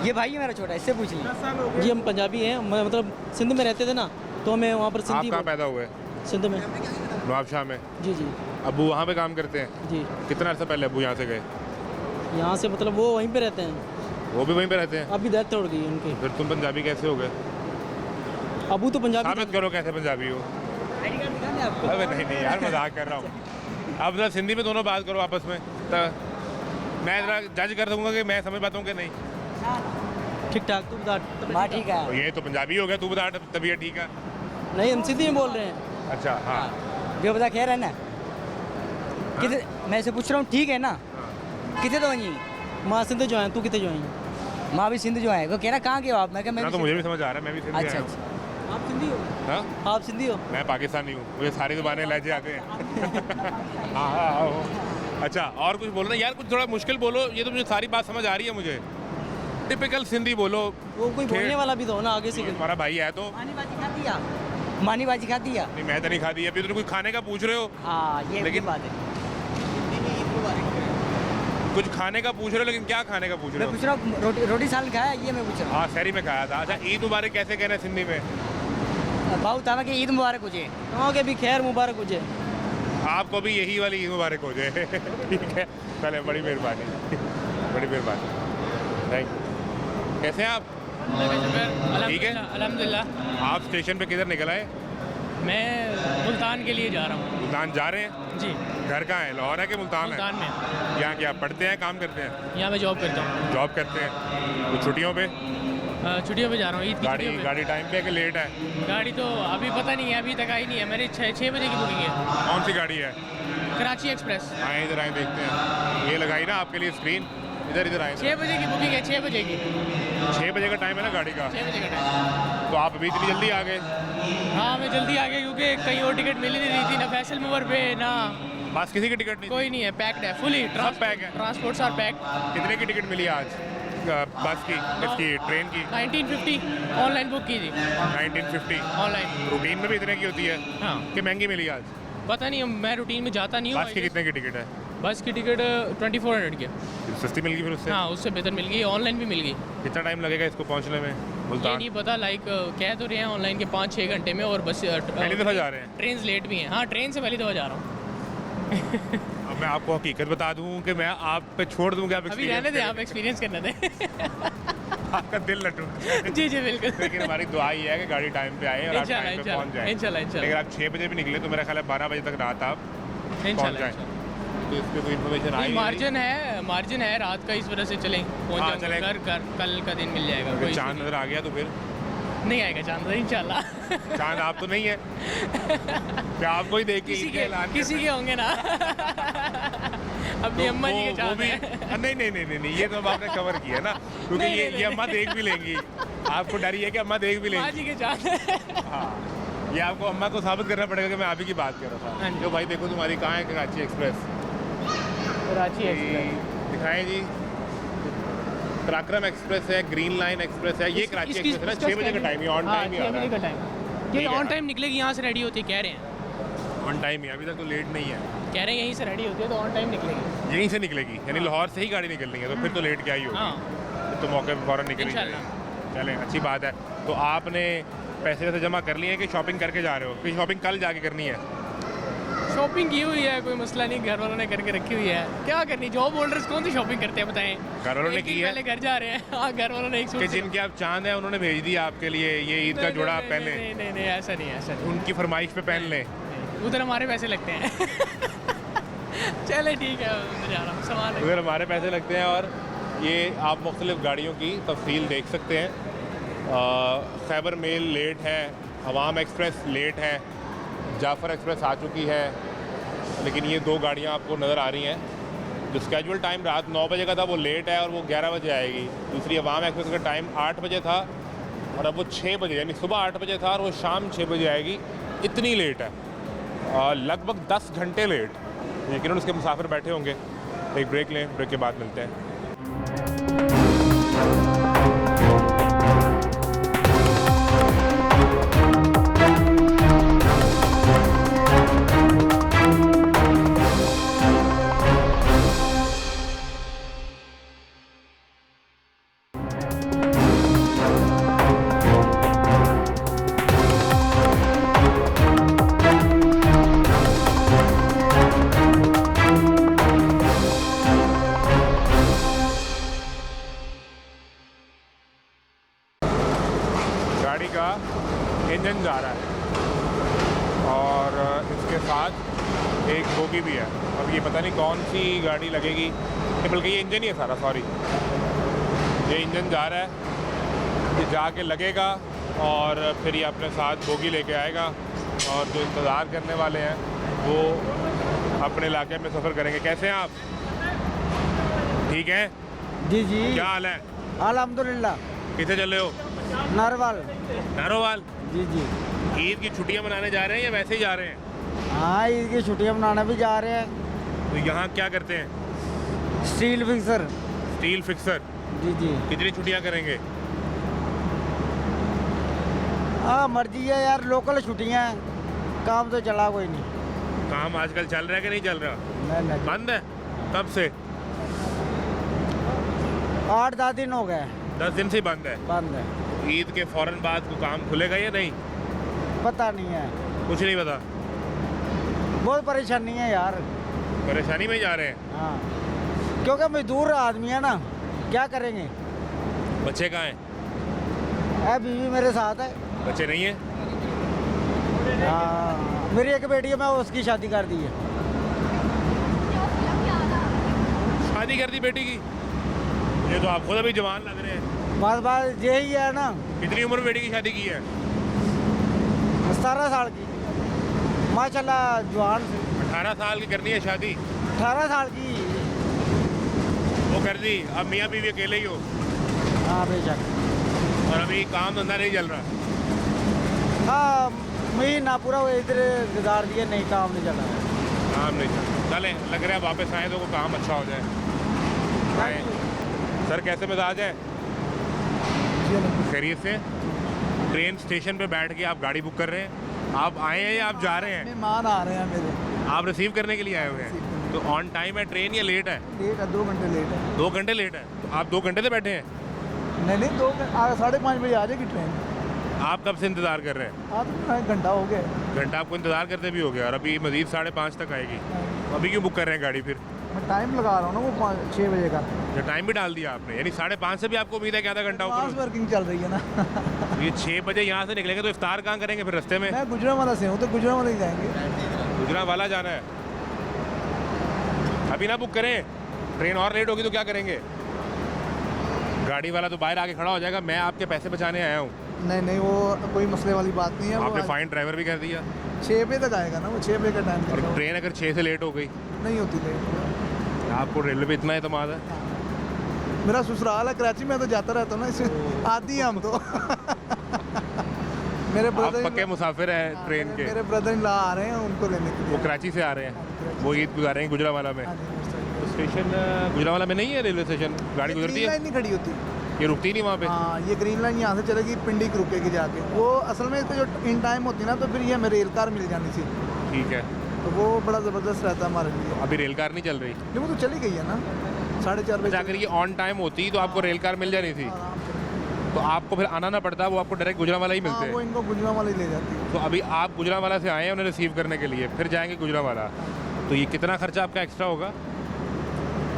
ये भाई है मेरा छोटा, इससे पूछ लीजिए। जी हम पंजाबी हैं, मतलब सिंध में रहते थे ना, तो हमें वहाँ पर आप सिंधी कहाँ पैदा हुए? सिंध में। नवाबशाह में? जी जी अबू वहाँ पे काम करते हैं? जी। कितना अर्सा पहले अबू यहाँ से गए? यहाँ से मतलब वो वहीं पे रहते हैं। वो भी वहीं पे रहते हैं? अभी डेथ हो गई उनकी। फिर तुम पंजाबी कैसे हो गए? अबू तो पंजाबी साबित करो कैसे पंजाबी हो। अबे नहीं यार, मजाक कर रहा हूँ। अब जरा सिंधी में दोनों बात करो आपस में, तो मैं जरा जज कर सकूँगा कि मैं समझ पाता हूँ कि नहीं। ठीक ठाक, तू बता। हाँ, ठीक है। तो ये तो पंजाबी हो गया, तू बता तबीयत ठीक है? नहीं, हम सिंधी में बोल रहे हैं। अच्छा, हाँ। जो बता खैर है ना? कितने, मैं से पूछ रहा हूँ, ठीक है ना? कितने तो वहीं माँ सिंध जो है, तू कितने जो है? माँ भी सिंध जो है। वो कह रहा कहाँ के हो आप? मैं ना तो मुझे भी समझ आ रहा है, मैं भी सिंधी अच्छा आया हूँ। अच्छा। आप सिंधी हो? हाँ? आप सिंधी हो? मैं पाकिस्तानी हूँ, मुझे सारी ज़ुबानें लहजे आते हैं। हाँ। अच्छा, और कुछ बोलो ना यार, कुछ थोड़ा मुश्किल बोलो। ये तो मुझे सारी बात समझ आ रही है मुझे। टिपिकल सिंधी बोलो। वो कोई बोलने वाला भी तो हो ना आगे से। हमारा भाई है तो। मानी बाजी खा दिया? मानी बाजी खा दिया? नहीं, मैं तो नहीं खाती। अभी तो कुछ खाने का पूछ रहे हो। हाँ, ये लेकिन- बात है। कुछ खाने का पूछ रहे हो, लेकिन क्या खाने का पूछ रहे मैं हो? पूछ रहा हूँ, रोटी साल खाया, ये मैं पूछ रहा हाँ, शहरी में खाया था। अच्छा, ईद मुबारक कैसे कहना है सिंधी में? हूँ। भाऊ तावा के ईद मुबारक हो जाए। कहाँ के भी खैर मुबारक हो जाए। आपको भी यही वाली ईद मुबारक हो जाए। ठीक है, चले, बड़ी मेहरबानी, बड़ी मेहरबानी, थैंक यू। कैसे हैं आप? ठीक है, अल्हम्दुलिल्लाह। आप स्टेशन पे किधर निकल आए? मैं मुल्तान के लिए जा रहा हूँ। मुल्तान जा रहे हैं? जी, घर कहाँ है? लाहौर है कि मुल्तान मुल्तान है? में। यहाँ क्या पढ़ते हैं, काम करते हैं? यहाँ मैं जॉब करता हूँ। जॉब करते हैं। तो छुट्टियों पे? छुट्टियों पे जा रहा हूँ, ईद की गाड़ी छुट्टियों पे। गाड़ी टाइम पे है कि लेट है? गाड़ी तो अभी पता नहीं है, अभी तक आई नहीं है। मेरी 6 बजे की बुकिंग है। कौन सी गाड़ी है? कराची एक्सप्रेस। आए इधर, आए देखते हैं। ये लगाई ना आपके लिए स्क्रीन, इधर आए। 6 बजे की बुकिंग है, 6 बजे की। 6 बजे का टाइम है ना गाड़ी का? 6 बजे का टाइम। तो आप अभी इतनी जल्दी आ गए? हाँ, मैं जल्दी आ गया क्योंकि कहीं और टिकट मिल ही नहीं रही थी, ना फैसल मूवर पे, ना बस किसी की टिकट नहीं? कोई नहीं है, पैक्ड है फुली। सब पैक है? Transports are packed. कितने की टिकट मिली आज बस की, इसकी ट्रेन की? 1950 ऑनलाइन बुक की थी। 1950 ऑनलाइन। रूटीन में भी इतने की होती है हाँ, कि महंगी मिली आज? पता नहीं, मैं रूटीन में जाता नहीं हूँ। बस की कितने की टिकट है? बस की टिकट 2400 की। सस्ती मिल गई फिर उससे? हाँ, उससे बेहतर मिल गई, ऑनलाइन भी मिल गई। कितना टाइम लगेगा इसको पहुंचने में ये मुल्तान? नहीं पता, लाइक कह तो रहे हैं ऑनलाइन के 5-6 घंटे में, और बस पहली दफ़ा जा रहे हैं? ट्रेन लेट भी हैं। हाँ, ट्रेन से पहली दफ़ा जा रहा हूँ। अब मैं आपको हकीकत बता दूं कि मैं आप पे छोड़ दूं कि आप अभी रहने दें, आप एक्सपीरियंस करने दें। आपका दिल न टूटे। जी जी बिल्कुल। लेकिन हमारी दुआ ही है कि गाड़ी टाइम पे आए और आप इंशाल्लाह, टाइम पे पहुंच जाए। इंशाल्लाह, लेकिन इंशाल्लाह, आप 6 बजे भी निकले तो मेरा ख्याल है 12 बजे तक रात आप पहुंच इंशाल्लाह, जाए। इंशाल्लाह। तो इस पर कोई इन्फॉर्मेशन आई? मार्जिन है रात का, इस वजह से चलें, पहुंच हाँ, जाऊंगा चलें। घर, कल का दिन मिल जाएगा। अगर कोई चांद issue नजर आ गया तो फिर? नहीं आएगा चांद, इंशाल्लाह। चांद आप तो नहीं है क्या? आपको ही देख के ईद का ऐलान किसी करना के होंगे ना। अपनी अम्मा जी के वो चाहते भी हैं। नहीं, ये तो अब आपने कवर किया ना, क्योंकि नहीं, ये नहीं, अम्मा देख भी लेंगी, आपको डर ये है कि अम्मा देख भी माँ लेंगी। जी के चाहते हैं। हाँ, ये आपको अम्मा को साबित करना पड़ेगा कि मैं आप ही की बात कर रहा हाँ था। जी। जो भाई देखो तुम्हारी कहाँ है कराची एक्सप्रेस, कराची एक्सप्रेस। दिखाएं जी। पराक्रम एक्सप्रेस है, ग्रीन लाइन एक्सप्रेस है, ये कराची एक्सप्रेस है ना, 6 बजे का टाइम है, ऑन टाइम ही आ 6 रहा बजे का है, टाइम, ये ठीक है। ऑन टाइम निकलेगी, यहाँ से रेडी होती है, कह रहे हैं। ऑन टाइम ही, अभी तक तो लेट नहीं है। कह रहे हैं यहीं से रेडी होती है तो ऑन टाइम निकलेगी। यहीं से निकलेगी, यानी लाहौर से ही गाड़ी निकलनी है, तो फिर तो लेट क्या ही होगी, हाँ, फिर तो मौके पर फ़ौरन निकल ही इंशाल्लाह। जाएगी। चलें, अच्छी बात है। तो आपने पैसे वैसे जमा कर लिए हैं कि शॉपिंग करके जा रहे हो, कि शॉपिंग कल जाके करनी है? शॉपिंग की हुई है, कोई मसला नहीं, घर वालों ने करके रखी हुई है। क्या करनी, जॉब होल्डर्स कौन सी शॉपिंग करते हैं बताएं? घर वालों ने एक दिन की है पहले घर जा रहे हैं। हाँ, घर वालों ने एक सूट कि जिनके आप चांद हैं उन्होंने भेज दिया आपके लिए, ये ईद का जोड़ा आप पहन लें, नहीं, ऐसा नहीं, ऐसा नहीं। उनकी फरमाइश पे पहन लें। उधर हमारे पैसे लगते हैं। चले ठीक है, मैं जा रहा हूँ, सामान है। उधर हमारे पैसे लगते हैं। और ये आप मुख्तलिफ़ गाड़ियों की तफसील देख सकते हैं। खैबर मेल लेट है, अवाम एक्सप्रेस लेट है, जाफ़र एक्सप्रेस आ चुकी है, लेकिन ये 2 गाड़ियाँ आपको नज़र आ रही हैं। जो स्केजुअल टाइम रात 9 बजे का था वो लेट है और वो 11 बजे आएगी। दूसरी अवाम एक्सप्रेस का टाइम 8 बजे था और अब वो 6 बजे, यानी सुबह 8 बजे था और वो शाम 6 बजे आएगी। इतनी लेट है, लगभग 10 घंटे लेट। लेकिन उसके मुसाफिर बैठे होंगे। एक ब्रेक लें, ब्रेक के बाद मिलते हैं। गाड़ी का इंजन जा रहा है और इसके साथ एक बोगी भी है। अब ये पता नहीं कौन सी गाड़ी लगेगी, ये बल्कि ये इंजन ही है सारा, सॉरी, ये इंजन जा रहा है, ये जाके लगेगा और फिर ये अपने साथ बोगी लेके आएगा और जो इंतज़ार करने वाले हैं वो अपने इलाके में सफ़र करेंगे। कैसे हैं आप? ठीक हैं? जी जी, क्या हाल है? अल्हम्दुलिल्लाह। किसे चल रहे हो? नारवाल। नारोवाल। जी जी, ईद की छुट्टियां मनाने जा रहे हैं या वैसे ही जा रहे हैं? हाँ, ईद की छुट्टियाँ मनाने भी जा रहे हैं। तो यहाँ क्या करते हैं? Steel fixer. Steel fixer. जी जी, कितनी छुट्टियां करेंगे? हाँ मर्जी है यार, लोकल छुट्टियाँ हैं, काम तो चला कोई नहीं। काम आजकल चल रहा है कि नहीं चल रहा? नहीं, बंद है। कब से? 8-10 दिन हो गए 10 दिन से बंद है। बंद है। ईद के फौरन बाद को काम खुलेगा या नहीं? पता नहीं है, कुछ नहीं पता। बहुत परेशानी है यार। परेशानी में ही जा रहे हैं। हाँ, क्योंकि मजदूर आदमी है ना, क्या करेंगे। बच्चे कहाँ हैं? बीवी मेरे साथ है। बच्चे नहीं है? हाँ, मेरी एक बेटी है, मैं उसकी शादी कर दी है। शादी कर दी बेटी की? ये तो आप खुद अभी जवान लग रहे हैं। बस यही है ना। कितनी उम्र में बेटी की शादी की है? 17 साल की, माशाल्लाह जवान से। 18 साल की करनी है शादी? 18 साल की। वो कर दी, अब मियाँ बीवी अकेले ही हो? हाँ बेशक। और अभी काम धंधा नहीं चल रहा? हाँ, महीना पूरा वो इधर गुजार दिया, नहीं काम नहीं चला। काम नहीं चल, चलें, लग रहा है वापस आए तो वो काम अच्छा हो जाए। आए सर, कैसे मिजाज है? खैरियत से? ट्रेन स्टेशन पे बैठ के आप गाड़ी बुक कर रहे हैं? आप आए हैं या आप जा रहे हैं? मेहमान आ रहे हैं मेरे। आप रिसीव करने के लिए आए हुए हैं? तो ऑन टाइम है ट्रेन या लेट है? लेट है, 2 घंटे लेट है। 2 घंटे लेट है? तो आप 2 घंटे से बैठे हैं? नहीं, 5:30 बजे आ जाएगी ट्रेन। आप कब से इंतज़ार कर रहे हैं? आप घंटा हो गया। घंटा आपको इंतज़ार करते भी हो गया और अभी मज़ीद 5:30 तक आएगी। अभी क्यों बुक कर रहे हैं गाड़ी फिर? मैं टाइम लगा रहा हूँ ना, वो 6 बजे का। जो टाइम भी डाल दिया आपने, यानी 5:30 से भी आपको उम्मीद है कि आधा घंटा ऊपर? वर्किंग चल रही है ना। ये 6 बजे यहाँ से निकलेंगे तो इफ्तार कहाँ करेंगे फिर रास्ते में? मैं गुजरांवाला से हूँ, तो गुजरांवाला ही जाएंगे। गुजरांवाला जाना है? अभी ना बुक करें, ट्रेन और लेट होगी तो क्या करेंगे? गाड़ी वाला तो बाहर आके खड़ा हो जाएगा, मैं आपके पैसे बचाने आया हूँ। नहीं, वो कोई मसले वाली बात नहीं है। आपने फाइन ड्राइवर भी कर दिया। 6 बजे तक आएगा ना, वो 6 बजे का टाइम और ट्रेन अगर 6 से लेट हो गई? नहीं होती लेट। आपको रेलवे पे इतना एतमाद है? मेरा ससुराल है कराची में, तो जाता रहता हूँ ना, इसमें आती हैं हम तो। मेरे आप ब्रदर पक्के मुसाफिर हैं ट्रेन के? मेरे ब्रदर इन ला आ रहे हैं उनको लेने के वो लिए। कराची से आ रहे हैं, वो ईद गुजारेंगे गुजरावाला में। तो स्टेशन गुजरावाला में नहीं है रेलवे स्टेशन? गाड़ी गुजरती ग्रीन है? लाइन नहीं खड़ी होती। ये रुकती नहीं वहाँ पे? हाँ, ये ग्रीन लाइन यहाँ से चलेगी, पिंडी की रुकेगी जाके। वो असल में इसको जो इन टाइम होती है ना, तो फिर ये हमें रेल कार मिल जानी थी, ठीक है। तो वो बड़ा ज़बरदस्त रहता है हमारे लिए। अभी रेल कार नहीं चल रही? नहीं, वो तो चली गई है ना 4:30 बजे। अगर ये ऑन टाइम होती तो आपको रेल कार मिल जानी थी, आराम से। तो आपको फिर आना ना पड़ता, वो आपको डायरेक्ट गुजरावाला ही हाँ, मिलते वो हैं। इनको गुजरावाला ही ले जाती है। तो अभी आप गुजरावाला से आए हैं उन्हें रिसीव करने के लिए, फिर जाएंगे गुजरावाला, तो ये कितना खर्चा आपका एक्स्ट्रा होगा?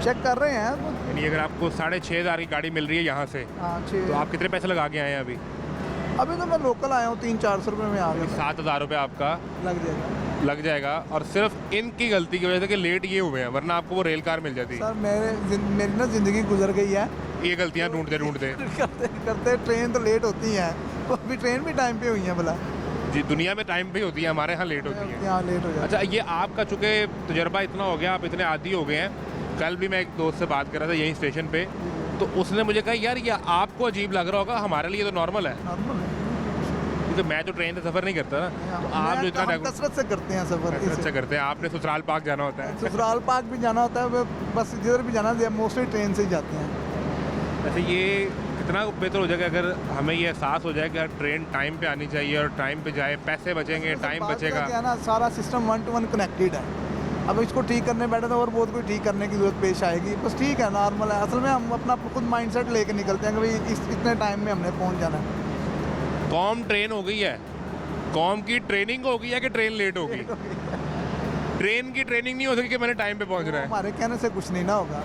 चेक कर रहे हैं तो। यानी अगर आपको 6,500 की गाड़ी मिल रही है यहाँ से, हाँ, तो आप कितने पैसे लगा के आए हैं अभी? अभी तो मैं लोकल आया हूँ, 300-400 रुपये में आ गया। 7,000 रुपये आपका लग जाएगा। और सिर्फ इनकी गलती की वजह से कि लेट ये हुए हैं, वरना आपको वो रेल कार मिल जाती। सर मेरी ना ज़िंदगी गुजर गई है ये गलतियाँ ढूंढते ढूंढते। करते करते। ट्रेन तो लेट होती हैं, तो अभी ट्रेन भी टाइम पे हुई है भला। जी, दुनिया में टाइम पे ही होती है, हमारे यहाँ लेट होती है। यहाँ लेट हो जाता अच्छा, ये आपका चूँकि तजर्बा इतना हो गया, आप इतने आदी हो गए हैं। कल भी मैं एक दोस्त से बात कर रहा था यहीं स्टेशन पे, तो उसने मुझे कहा यार ये आपको अजीब लग रहा होगा, हमारे लिए तो नॉर्मल है, नॉर्मल है। क्योंकि मैं तो ट्रेन से सफ़र नहीं करता ना। तो आप जो इतना हम कसरत से करते हैं सफ़र। कसरत से करते हैं, आपने ससुराल पार्क जाना होता है। ससुराल पार्क भी जाना होता है, बस जिधर भी जाना है मोस्टली ट्रेन से ही जाते हैं। वैसे ये कितना बेहतर हो जाएगा अगर हमें ये एहसास हो जाए कि ट्रेन टाइम पे आनी चाहिए और टाइम पे जाए, पैसे बचेंगे, टाइम बचेगा। क्या ना, सारा सिस्टम 1 to 1 कनेक्टेड है। अब इसको ठीक करने बैठे तो और बहुत कोई ठीक करने की ज़रूरत पेश आएगी। बस ठीक है, नॉर्मल है। असल में हम अपना खुद माइंडसेट लेके निकलते हैं कि भाई इतने टाइम में हमने पहुंच जाना है। कौम ट्रेन हो गई है, कौम की ट्रेनिंग हो गई है कि ट्रेन लेट हो गई? ट्रेन की ट्रेनिंग नहीं हो सकी कि मैंने टाइम पे पहुंचना है। हमारे कहने से कुछ नहीं ना होगा।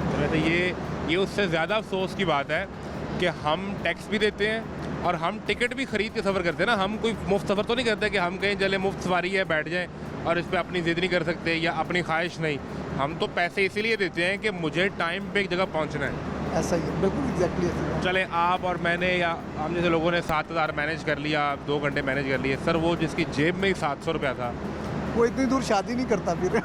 तो वैसे ये उससे ज़्यादा अफसोस की बात है कि हम टैक्स भी देते हैं और हम टिकट भी ख़रीद के सफ़र करते हैं ना। हम कोई मुफ्त सफ़र तो नहीं करते कि हम कहीं चले मुफ्त सवारी है बैठ जाएं और इस पर अपनी ज़िद नहीं कर सकते या अपनी ख्वाहिश नहीं। हम तो पैसे इसीलिए देते हैं कि मुझे टाइम पे एक जगह पहुंचना है। ऐसा ही है, बिल्कुल एग्जैक्टली ऐसा। चले आप और मैंने या हम जैसे लोगों ने 7,000 मैनेज कर लिया, 2 घंटे मैनेज कर लिए। सर वो जिसकी जेब में ही 700 रुपया था, वो इतनी दूर शादी नहीं करता फिर।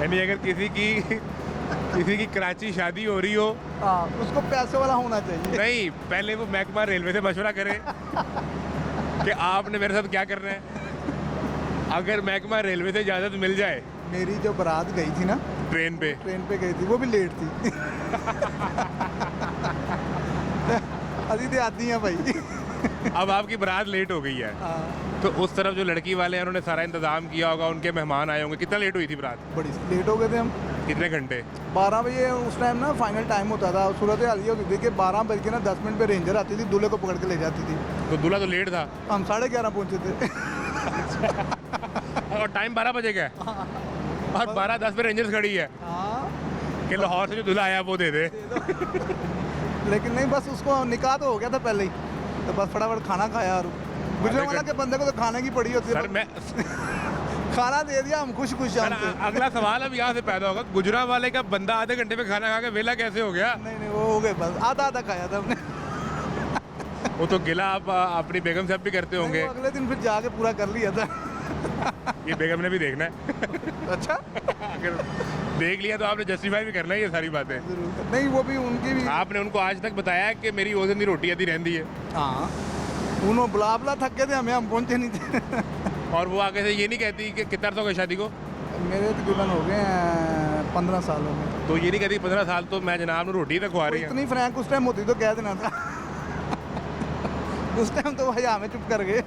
यानी अगर किसी की कराची शादी हो रही हो, हाँ, उसको पैसे वाला होना चाहिए। नहीं, पहले वो महकमा रेलवे से मशवरा करे कि आपने मेरे साथ क्या करना है। अगर महकमा रेलवे से इजाज़त मिल जाए। मेरी जो बारात गई थी ना ट्रेन पे गई थी, वो भी लेट थी। अभी तो आती हैं भाई। अब आपकी बारात लेट हो गई है, तो उस तरफ जो लड़की वाले हैं उन्होंने सारा इंतजाम किया होगा, उनके मेहमान आए होंगे। कितना लेट हुई थी बारात? बड़ी लेट हो गए थे हम। कितने घंटे? 12 बजे उस टाइम ना फाइनल टाइम होता था। सूरत हाल ये होती थी कि 12:10 पे रेंजर आती थी, दूल्हे को पकड़ के ले जाती थी। तो दूल्हा तो लेट था। हम 11:30 पहुंचे थे। और टाइम 12 बजे का है और 12:10 पे रेंजर्स खड़ी है कि लाहौर से जो दूल्हा आया वो दे दे। लेकिन नहीं, बस उसको निकाह तो हो गया था पहले ही, तो बस फटाफट खाना खाया। और गुजरावाला के बंदे को तो खाने की पड़ी होती है। सर मैं खाना दे दिया, हम खुश खुश। अगला सवाल अब यहाँ से पैदा होगा, गुजरावाले का बंदा आधे घंटे में खाना खा के वेला कैसे हो गया? नहीं, वो हो गए, बस आधा खाया था हमने। वो तो गिला आप अपनी बेगम से अब भी करते होंगे। अगले दिन फिर जाके पूरा कर लिया था। ये बेगम ने भी देखना है। अच्छा, अगर देख लिया तो आपने जस्टिफाई भी करना है ये सारी बातें। नहीं, वो भी उनकी भी। आपने उनको आज तक बताया कि मेरी ओस दिन की रोटी आधी रहती है? हाँ, उन्होंने बुला थक गए थे, हम पहुंचे नहीं थे। और वो आगे से ये नहीं कहती कि कितना अर्सा हो गया शादी को? मेरे तकरीबन हो गए 15 साल हो गए। तो ये नहीं कहती 15 साल तो मैं जनाब ने रोटी तो खुआ रही है। इतनी फ्रैंक उस टाइम होती तो कह देना था। उस टाइम तो भाई हमें चुप कर गए।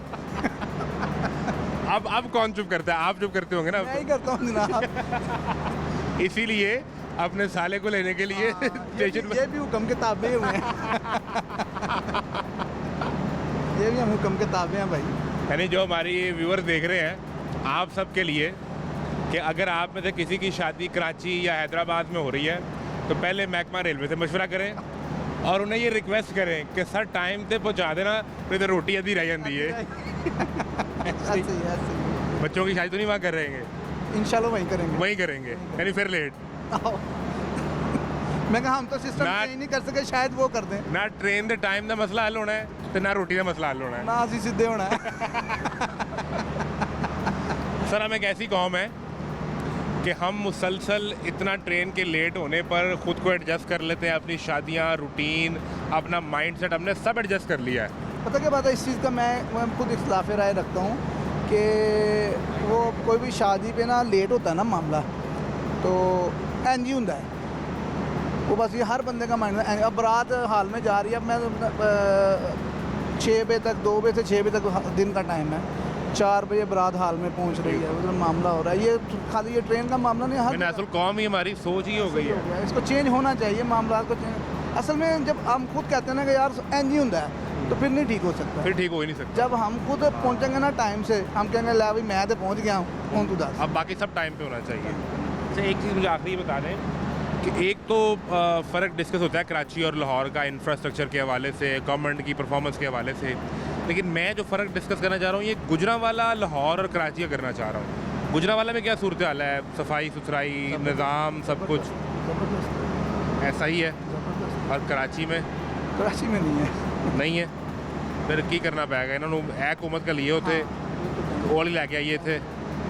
अब कौन चुप करता है? आप चुप करते होंगे ना? मैं ही करता हूँ जनाब। इसीलिए अपने साले को लेने के लिए स्टेशन में ये भी हुक्म के ताबे हुए हैं। ये भी हम हुक्म के ताबे हैं भाई। यानी जो हमारी व्यूअर्स देख रहे हैं, आप सब के लिए कि अगर आप में से किसी की शादी कराची या हैदराबाद में हो रही है तो पहले महकमा रेलवे से मशवरा करें और उन्हें ये रिक्वेस्ट करें कि सर टाइम पे पहुंचा देना, तो इधर रोटी आधी रह जाती है। बच्चों की शादी तो नहीं वहाँ कर रहेंगे? इंशाल्लाह वहीं करेंगे। यानी फिर लेट। मैं कहा हम तो सिस्टम चेंज नहीं कर सके, शायद वो कर दें। ना ट्रेन के टाइम का मसला हल होना है तो ना रोटी का मसला हल होना है। ना असी सीधे होना है। सर हम एक ऐसी कौम है कि हम मुसलसल इतना ट्रेन के लेट होने पर ख़ुद को एडजस्ट कर लेते हैं, अपनी शादियाँ, रूटीन, अपना माइंडसेट हमने सब एडजस्ट कर लिया है। पता क्या बात है, इस चीज़ का मैं खुद इख्तिलाफ राय रखता हूँ कि वो कोई भी शादी पे ना लेट होता है ना मामला, तो एंज ही होता है वो, बस ये हर बंदे का माइंड। अब बारात हाल में जा रही है, अब मैं 6 बजे तक, 2 बजे से 6 बजे तक दिन का टाइम है, 4 बजे बारात हाल में पहुंच रही है, उधर मामला हो रहा है। ये खाली ये ट्रेन का मामला नहीं, हर असल कौम ही हमारी सोच ही हो गई है। इसको चेंज होना चाहिए, मामला को चेंज। असल में जब हम खुद कहते हैं ना कि यार एंज ही होता है, तो फिर नहीं ठीक हो सकता, फिर ठीक हो ही नहीं सकता। जब हम खुद पहुंचेंगे ना टाइम से, हम कहेंगे ला भाई मैं तो पहुंच गया हूँ, कौन तू दस। अब बाकी सब टाइम पे होना चाहिए। अच्छा एक चीज़ मुझे आखिरी बता दें कि एक तो फ़र्क डिस्कस होता है कराची और लाहौर का इंफ्रास्ट्रक्चर के हवाले से, गवर्नमेंट की परफॉर्मेंस के हवाले से, लेकिन मैं जो फ़र्क डिस्कस करना चाह रहा हूँ ये गुजरांवाला, लाहौर और कराची का करना चाह रहा हूँ। गुजरांवाला में क्या सूरत हाल है, सफाई सुथराई, निज़ाम, सब कुछ ऐसा ही है, और कराची में नहीं है। फिर की करना पड़ेगा, इन्होंने हुकूमत का लिए होते ओल ही लेके आइए थे।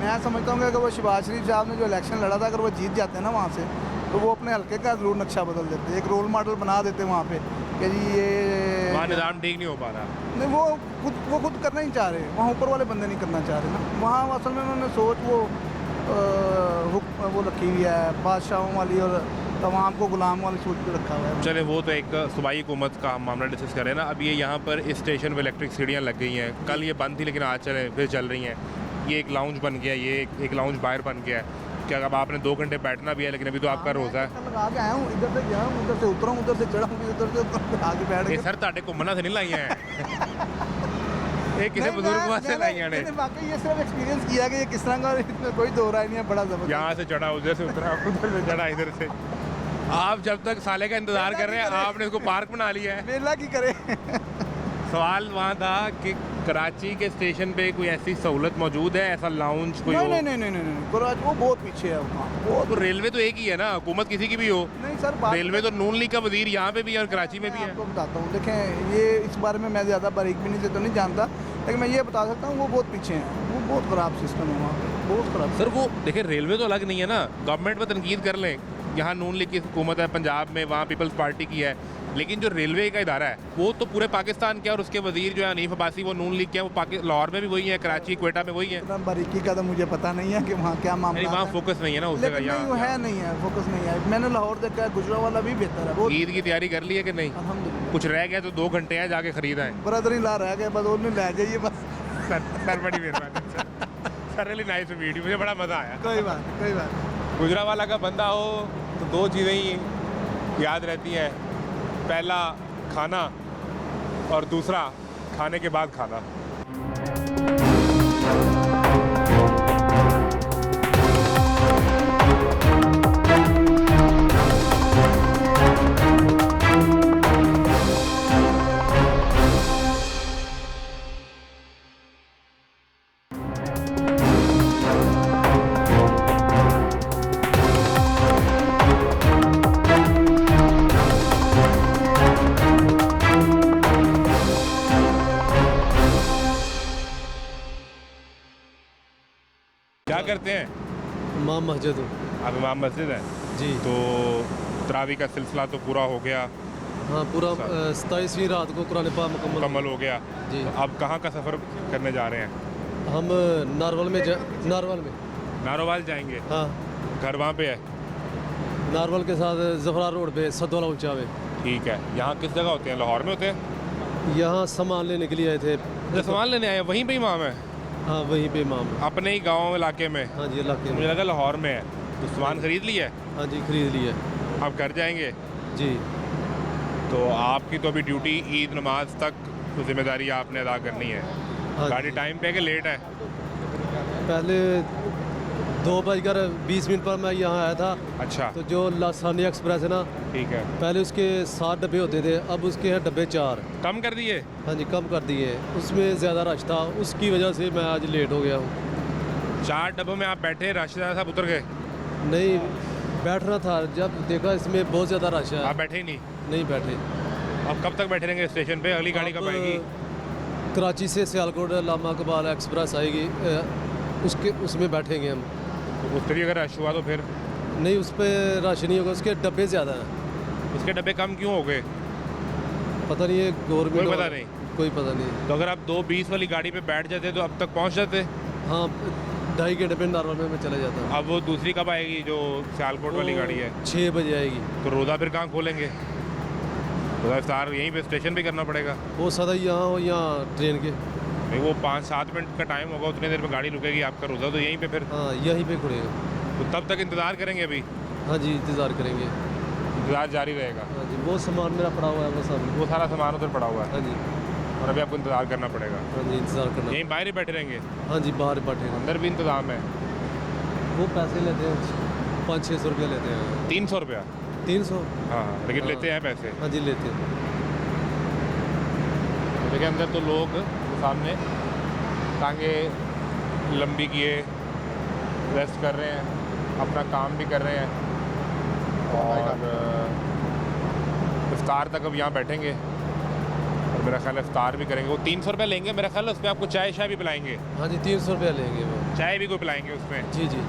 मैं समझता हूँ कि अगर वो शहबाज शरीफ साहब ने जो इलेक्शन लड़ा था, अगर वो जीत जाते हैं ना वहाँ से, तो वो अपने हल्के का ज़रूर नक्शा बदल देते, एक रोल मॉडल बना देते वहाँ पे कि जी ये वहाँ निज़ाम ठीक नहीं हो पा रहा। नहीं, वो खुद करना ही चाह रहे, वहाँ ऊपर वाले बंदे नहीं करना चाह रहे ना। वहाँ असल में उन्होंने सोच वो रखी हुई है बादशाहों वाली, और तमाम को गुलाम वाली सोच पे रखा हुआ है। चले वो तो एक सूबाई हुकूमत का हम मामला डिस्कस करें ना। अब ये यहाँ पर इस स्टेशन पर इलेक्ट्रिक सीढ़ियाँ लग गई हैं, कल ये बंद थी लेकिन आज फिर चल रही हैं। ये एक लाउंज बन गया, ये एक लाउंज बाहर बन गया है। क्या अब आपने 2 घंटे बैठना भी है, लेकिन अभी तो आपका रोज़ा है। लगा के आया हूँ, इधर से गया हूँ, उधर से उतरा हूँ, उधर से चढ़ा हूँ, उधर से आगे बैठ ये गया। सर ताटे घूमना से नहीं लाई हैं ये किसी बुजुर्ग वास्ते लाई हैं। बाकी ये सिर्फ एक्सपीरियंस किया कि ये किस तरह का, इसमें कोई दो राय नहीं है, बड़ा जबरदस्त। यहाँ से चढ़ा, उधर से उतरा, उधर से चढ़ा, इधर से। आप जब तक साले का इंतजार कर रहे हैं, आपने इसको पार्क बना लिया है। वेला की करे। सवाल वहाँ था कि कराची के स्टेशन पे कोई ऐसी सहूलत मौजूद है, ऐसा लाउंज कोई हो? नहीं, कराची वो बहुत पीछे है वहाँ। वो तो रेलवे तो एक ही है ना, हुकूमत किसी की भी हो। नहीं सर, रेलवे तो नून लीग का वजीर यहाँ पे भी है और कराची में भी है। आपको बताता हूँ, देखें ये इस बारे में मैं ज़्यादा बारीक भी नहीं से तो नहीं जानता, लेकिन मैं ये बता सकता हूँ वो बहुत पीछे हैं, वो बहुत ख़राब सिस्टम है वहाँ पे, बहुत ख़राब। सर वो देखिए रेलवे तो अलग नहीं है ना, गवर्नमेंट पर तनकीद कर लें, यहाँ नून लीग की हुकूमत है पंजाब में, वहाँ पीपल्स पार्टी की है, लेकिन जो रेलवे का इदारा है वो तो पूरे पाकिस्तान के, और उसके वजीर जो है हनीफ अब्बासी वो नून लीग के हैं, वो लाहौर में भी वही है, कराची क्वेटा में वही है। इतना बारीकी का तो मुझे पता नहीं है कि वहाँ क्या मामला है। वहाँ फोकस नहीं है ना उस जगह, नहीं है फोकस नहीं है। मैंने लाहौर देखा है, गुजरांवाला भी बेहतर है। ईद की तैयारी कर ली है कि नहीं? अल्हम्दुलिल्लाह। कुछ रह गया तो 2 घंटे हैं, जाके खरीद आए। ब्रदर इन ला रह गए, बस उन्हें ले जाइए बस। सर बड़ी मेहरबानी सर, रियली नाइस वीडियो, मुझे बड़ा मज़ा आया। कोई बात। गुजरांवाला का बंदा हो तो 2 चीज़ें ही याद रहती हैं, पहला खाना और दूसरा खाने के बाद खाना। क्या करते हैं? इमाम मस्जिद हूँ। आप इमाम मस्जिद हैं जी। तो तरावी का सिलसिला तो पूरा हो गया? हाँ, पूरा 27वीं रात को कुरान पाक मुकम्मल हो गया जी। तो अब कहाँ का सफ़र करने जा रहे हैं? हम नारवल में नारोवाल जाएंगे? हाँ, घर वहाँ पे है? नारवल के साथ जफरा रोड पे सदवाला ऊंचा पे। ठीक है। यहाँ किस जगह होते हैं? लाहौर में होते हैं? यहाँ सामान लेने के लिए आए थे। जो सामान लेने आए वहीं पे इमाम है? हाँ, वहीं पे इमाम है। अपने ही गाँव इलाके में? हाँ जी, इलाके मुझे में। लगा लाहौर में है। तो सामान खरीद लिया है? हाँ जी, खरीद लिया। आप घर जाएंगे? जी। तो आपकी तो अभी ड्यूटी ईद नमाज तक तो जिम्मेदारी आपने अदा करनी है। हाँ गाड़ी जी। टाइम पे है कि लेट है? पहले 2:20 पर मैं यहाँ आया था। अच्छा। तो जो लासानी एक्सप्रेस है ना, ठीक है। पहले उसके 7 डब्बे होते थे, अब उसके हैं डब्बे 4। कम कर दिए? हाँ जी, कम कर दिए। उसमें ज़्यादा रश था, उसकी वजह से मैं आज लेट हो गया हूँ। 4 डब्बों में आप बैठे, राशिदा साहब उतर गए? नहीं, बैठना था, जब देखा इसमें बहुत ज़्यादा रश है। आप बैठे ही नहीं? नहीं बैठे। अब कब तक बैठे रहेंगे स्टेशन पे? अगली गाड़ी कब आएगी? कराची से सियालकोट लामा कबाल एक्सप्रेस आएगी, उसमें बैठेंगे हम। तो उस पर भी अगर रश हुआ तो फिर नहीं, उस पर रश नहीं होगा, उसके डब्बे ज़्यादा हैं। उसके डब्बे कम क्यों हो गए? पता नहीं है गवर्नमेंट, कोई पता नहीं। कोई पता नहीं। तो अगर आप 2:20 वाली गाड़ी पे बैठ जाते तो अब तक पहुंच जाते। हाँ, 2.5 घंटे में नारवा में चला जाता हूँ। अब वो दूसरी कब आएगी जो सियालकोट वाली गाड़ी है? 6 बजे आएगी। तो रोज़ा फिर कहाँ खोलेंगे? रोज़ा इफ्तार यहीं पे स्टेशन पे करना पड़ेगा। हो सकता है यहाँ हो या ट्रेन के। नहीं, वो 5-7 मिनट का टाइम होगा, उतने देर में गाड़ी रुकेगी, आपका रोज़ा तो यहीं पे फिर। हाँ, यहीं पे खुलेगा। तो तब तक इंतज़ार करेंगे अभी? हाँ जी, इंतज़ार करेंगे। इंतज़ार जारी रहेगा। हाँ जी, वो सामान मेरा पड़ा हुआ है, वो सामान। वो सारा सामान उधर पड़ा हुआ है। हाँ जी। और अभी आपको इंतज़ार करना पड़ेगा। हाँ जी, इंतज़ार करना। यहीं बाहर ही बैठे रहेंगे? हाँ जी, बाहर बैठे हैं। अंदर भी इंतज़ाम है? वो पैसे लेते हैं, 500-600 रुपया लेते हैं। 300 रुपया? 300? हाँ, लेकिन लेते हैं पैसे? हाँ जी, लेते हैं। देखिए अंदर तो लोग सामने टांगे लंबी किए रेस्ट कर रहे हैं, अपना काम भी कर रहे हैं, और इफ्तार तक अब यहाँ बैठेंगे और मेरा ख्याल है इफ्तार भी करेंगे। वो 300 रुपये लेंगे मेरा ख्याल है, उसमें आपको चाय शाय भी पिलाएंगे। हाँ जी, 300 रुपया लेंगे वो। चाय भी कोई पिलाएंगे उसमें? जी जी।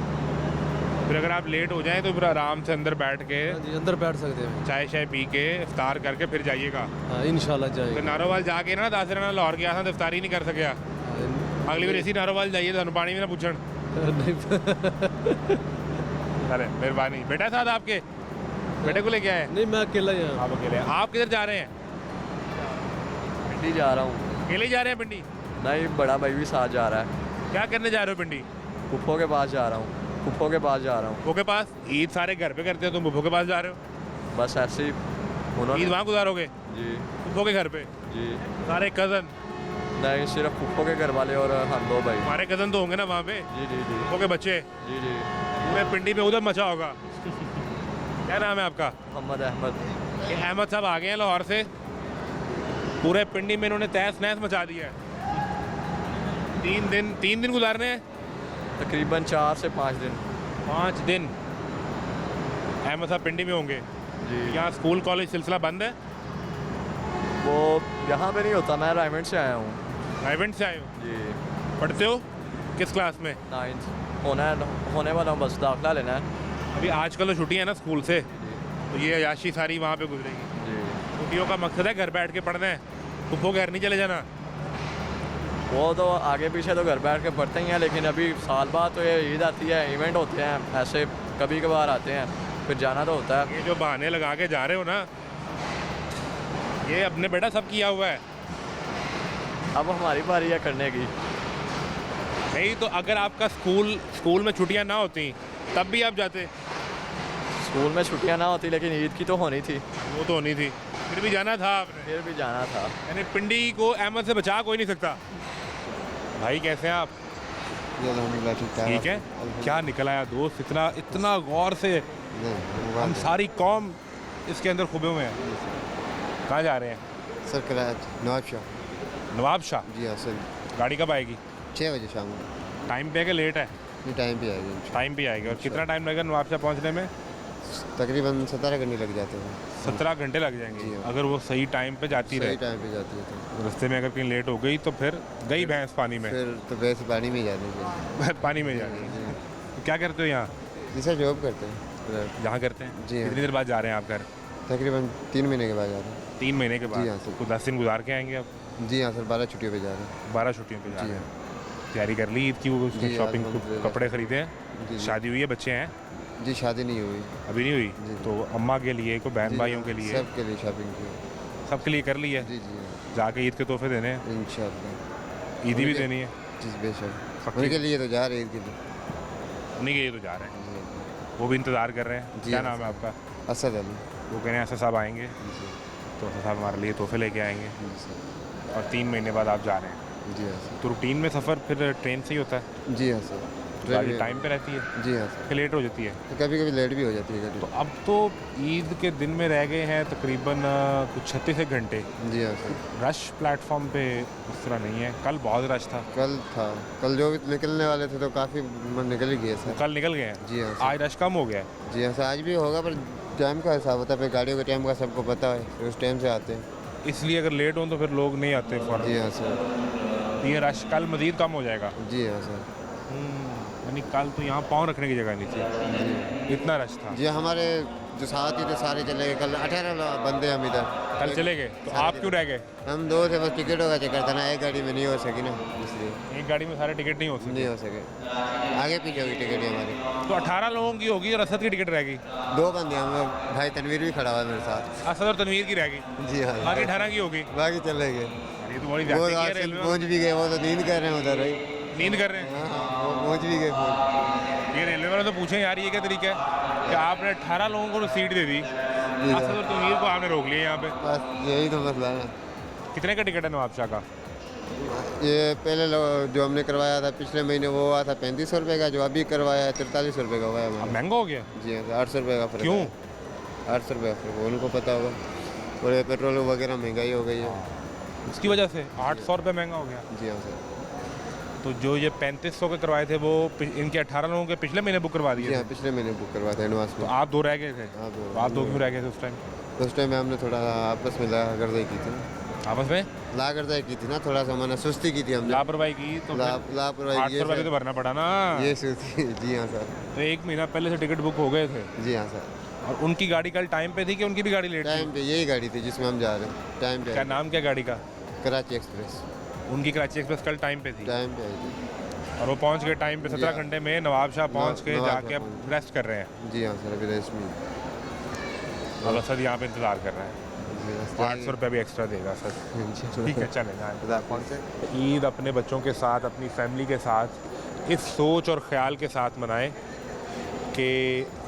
फिर अगर आप लेट हो जाएं तो फिर आराम से अंदर बैठ के, हाँ जी, अंदर बैठ सकते हैं, चाय शाय पी के इफ्तार करके फिर जाइएगा। हाँ, इंशाल्लाह जाएगा। तो नारोवाल जाके ना 10 दिन लाहौर गया था तो इफ्तारी नहीं कर सकिया। अगली बार इसी नारोवाल जाइए तो पानी में ना पूछन। अरे मेहरबानी। बेटा साथ आपके बेटे को लेके आए? नहीं, मैं अकेला ही हूँ। आप अकेले? आप किधर जा रहे हैं? पिंडी जा रहा हूँ। अकेले जा रहे हैं पिंडी? नहीं, बड़ा भाई भी साथ जा रहा है। क्या करने जा रहे हो पिंडी? फुफ्फो के पास जा रहा हूँ। फुफ्फो के पास जा रहा हूँ। फुफ्फो के पास? ईद सारे घर पे करते हो, तुम फुफ्फो के पास जा रहे हो? बस ऐसे ही उन्होंने। ईद वहाँ गुजारोगे? जी। फुफ्फो के घर पे? जी। सारे कज़न? नहीं, सिर्फ फुफ्फो के घर वाले और हम 2 भाई। हमारे कज़न तो होंगे ना वहाँ पे? जी जी जी। फुफ्फो के बच्चे? जी जी। पूरे पिंडी में उधर मचा होगा। क्या नाम है आपका? मोहम्मद अहमद। ये अहमद साहब आ गए हैं लाहौर से, पूरे पिंडी में इन्होंने तहस नहस मचा दिया है। 3 दिन गुजारने हैं? तकरीबन 4 से 5 दिन। 5 दिन अहमद साहब पिंडी में होंगे जी। यहाँ स्कूल कॉलेज सिलसिला बंद है? वो यहाँ पे नहीं होता, मैं रायवेंट से आया हूँ। रायवेंट से आए हो? जी। पढ़ते हो? किस क्लास में? 9th होने वाला हूँ, बस दाखिला लेना है। अभी आजकल तो छुट्टियाँ हैं ना स्कूल से, तो ये अयाशी सारी वहाँ पे गुजरेगी। जी। छुट्टियों का मकसद है घर बैठ के पढ़ना है, फुफ्फो घर नहीं चले जाना। वो तो आगे पीछे तो घर बैठ के पढ़ते ही हैं, लेकिन अभी साल बाद तो ये ईद आती है, इवेंट होते हैं, ऐसे कभी कभार आते हैं, फिर जाना तो होता है। ये जो बहाने लगा के जा रहे हो ना, ये अपने बेटा सब किया हुआ है। अब हमारी बारी है करने की। नहीं तो अगर आपका स्कूल में छुट्टियां ना होती तब भी आप जाते? स्कूल में छुट्टियां ना होती, लेकिन ईद की तो होनी थी। वो तो होनी थी, फिर भी जाना था आपने? फिर भी जाना था। यानी पिंडी को अहमद से बचा कोई नहीं सकता। भाई कैसे हैं आप? ठीक है। क्या निकल आया दोस्त, इतना गौर से? हम सारी कौम इसके अंदर खुबे हुए हैं। कहाँ जा रहे हैं? सर कराची नवाब शाह? जी हाँ सर। गाड़ी कब आएगी? 6 बजे शाम को। टाइम पे है कि लेट है? नहीं, टाइम पे आएगी। टाइम पे आएगी। और कितना टाइम लगेगा नवाब शाह पहुँचने में? तकरीबन 17 घंटे लग जाते हैं। 17 घंटे लग जाएंगे अगर वो सही टाइम पे जाती रहे। सही टाइम पे जाती है तो। रास्ते में अगर कहीं लेट हो गई तो फिर गई भैंस पानी में। फिर तो भैंस पानी में जाने की। पानी में जानी है। क्या करते हो यहाँ? जी सर, जॉब करते हैं। यहाँ करते हैं? जी। कितनी देर बाद जा रहे हैं आप घर? तकरीबन 3 महीने के बाद जा रहे हैं। 3 महीने के बाद? जी हाँ सर। तो 10 दिन गुजार के आएंगे आप? जी हाँ सर, 12 छुट्टियों पे जा रहे हैं। 12 छुट्टियों पे जा रहे हैं। तैयारी कर ली ईद की? वो शॉपिंग, कपड़े खरीदे हैं? शादी हुई है? बच्चे हैं? जी शादी नहीं हुई अभी। नहीं हुई? तो अम्मा के लिए, कोई बहन भाइयों के लिए? सबके लिए शॉपिंग की। सबके लिए कर ली है? जी जी। जाके ईद के तोहफे देने हैं इंशाल्लाह। ईदी भी देनी है? जी बेशक, उनके लिए तो जा रहे हैं ईद के लिए। उन्हीं के लिए तो जा रहे हैं, वो भी इंतज़ार कर रहे हैं। क्या नाम है आपका? असद अली। वो कह रहे हैं असद साहब आएंगे तो असद साहब हमारे लिए तोहफे लेके आएंगे। और 3 महीने बाद आप जा रहे हैं? जी हाँ सर। तो रूटीन में सफ़र फिर ट्रेन से ही होता है? जी हाँ सर। गाड़ी टाइम पे रहती है? जी हाँ सर। फिर लेट हो जाती है? तो कभी कभी लेट भी हो जाती है गाड़ी। तो अब तो ईद के दिन में रह गए हैं तकरीबन कुछ 36 घंटे। जी हाँ सर। रश प्लेटफॉर्म पे उस तरह नहीं है? कल बहुत रश था? कल था, कल जो निकलने वाले थे तो काफ़ी निकल ही गए सर। कल निकल गए हैं? जी हाँ। आज रश कम हो गया? जी हाँ सर, आज भी होगा, पर टाइम का हिसाब होता है, फिर गाड़ियों के टाइम का सबको पता है, फिर उस टाइम से आते हैं। इसलिए अगर लेट हो तो फिर लोग नहीं आते फ़ौरन? जी हाँ सर। ये रश कल मज़ीद कम हो जाएगा? जी हाँ सर। यानी कल तो यहाँ पाँव रखने की जगह नहीं थी, इतना रश था। जी हमारे जो साथी थे सारे चले गए, कल 18 बंदे हम इधर। कल चले गए तो आप क्यों रह गए? हम 2 थे, बस टिकटों का चक्कर था ना, एक गाड़ी में नहीं हो सकी ना, इसलिए एक गाड़ी में सारे टिकट नहीं हो सकते। नहीं हो सके, आगे पीछे होगी टिकट हमारी। तो 18 लोगों की होगी और असद की टिकट रह गई। 2 बंदे हम, भाई तनवीर भी खड़ा हुआ मेरे साथ। असद और तनवीर की रह गई। जी हाँ, बाकी 18 की होगी। बाकी चले गए। ये तो बड़ी वो ज्यादती है रात से रेलवे में। पहुँच भी गए, वो तो नींद कर रहे हैं उधर भाई, नींद कर रहे हैं। हाँ, वो पहुँच भी गए। ये रेलवे वाले तो पूछें यार, ये क्या तरीका है कि आपने 18 लोगों को तो सीट दे दी, असद और तनवीर को आपने रोक लिया यहाँ पे। बस यही तो मसला है। कितने का टिकट है नवाब शाह का? ये पहले जो हमने करवाया था पिछले महीने वो हुआ था 3500 रुपये का, जो अभी करवाया है 4300 रुपये का हुआ है हमारा। अब महंगा हो गया? जी हाँ, 800 रुपये का फर्क। क्यों? 800 रुपये का फर्क, उनको पता होगा। और ये पेट्रोल वगैरह महंगाई हो गई है, उसकी वजह से 800 रुपये महंगा हो गया। जी हाँ सर। तो जो ये 3500 के करवाए थे वो इनके 18 लोगों के पिछले महीने बुक करवा जी दिए हाँ, थे। पिछले महीने बुक करवाया था एडवांस तो में। आप 2 रह गए थे। हाँ, तो आप 2 क्यों रह गए थे उस टाइम? उस टाइम में हमने थोड़ा आपस में लापरवाही की थी ना, आपस में लापरवाही की थी ना, थोड़ा सा मैंने सुस्ती की थी हमने। लापरवाही की तो लापरवाही 800 रुपये तो भरना पड़ा ना। ये सुस्ती। जी हाँ सर। तो 1 महीना पहले से टिकट बुक हो गए थे। जी हाँ सर। और उनकी गाड़ी कल टाइम पे थी कि उनकी भी गाड़ी लेट थी? टाइम पे यही गाड़ी थी जिसमें हम जा रहे हैं, टाइम पे। क्या नाम क्या गाड़ी का? कराची एक्सप्रेस। उनकी कराची एक्सप्रेस कल टाइम पे थी टाइम पे आई थी। और वो पहुंच गए टाइम पे। 17 घंटे में नवाब शाह पहुंच के नवाब शाह जाके अब पहुंच। रेस्ट कर रहे हैं। जी हाँ सर, अभी रेस्ट में। और असद यहाँ पे इंतज़ार कर रहा है। 800 रुपये भी एक्स्ट्रा देगा सर। ठीक है, चले जाए। कौन से? ईद अपने बच्चों के साथ, अपनी फैमिली के साथ इस सोच और ख़्याल के साथ मनाएं कि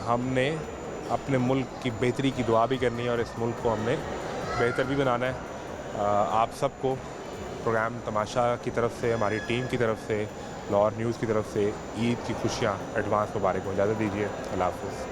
हमने अपने मुल्क की बेहतरी की दुआ भी करनी है और इस मुल्क को हमने बेहतर भी बनाना है। आप सबको प्रोग्राम तमाशा की तरफ से, हमारी टीम की तरफ से, लाहौर न्यूज़ की तरफ से ईद की खुशियाँ एडवांस मुबारक हो। इजाज़त दीजिए। अल्लाह हाफ़िज़।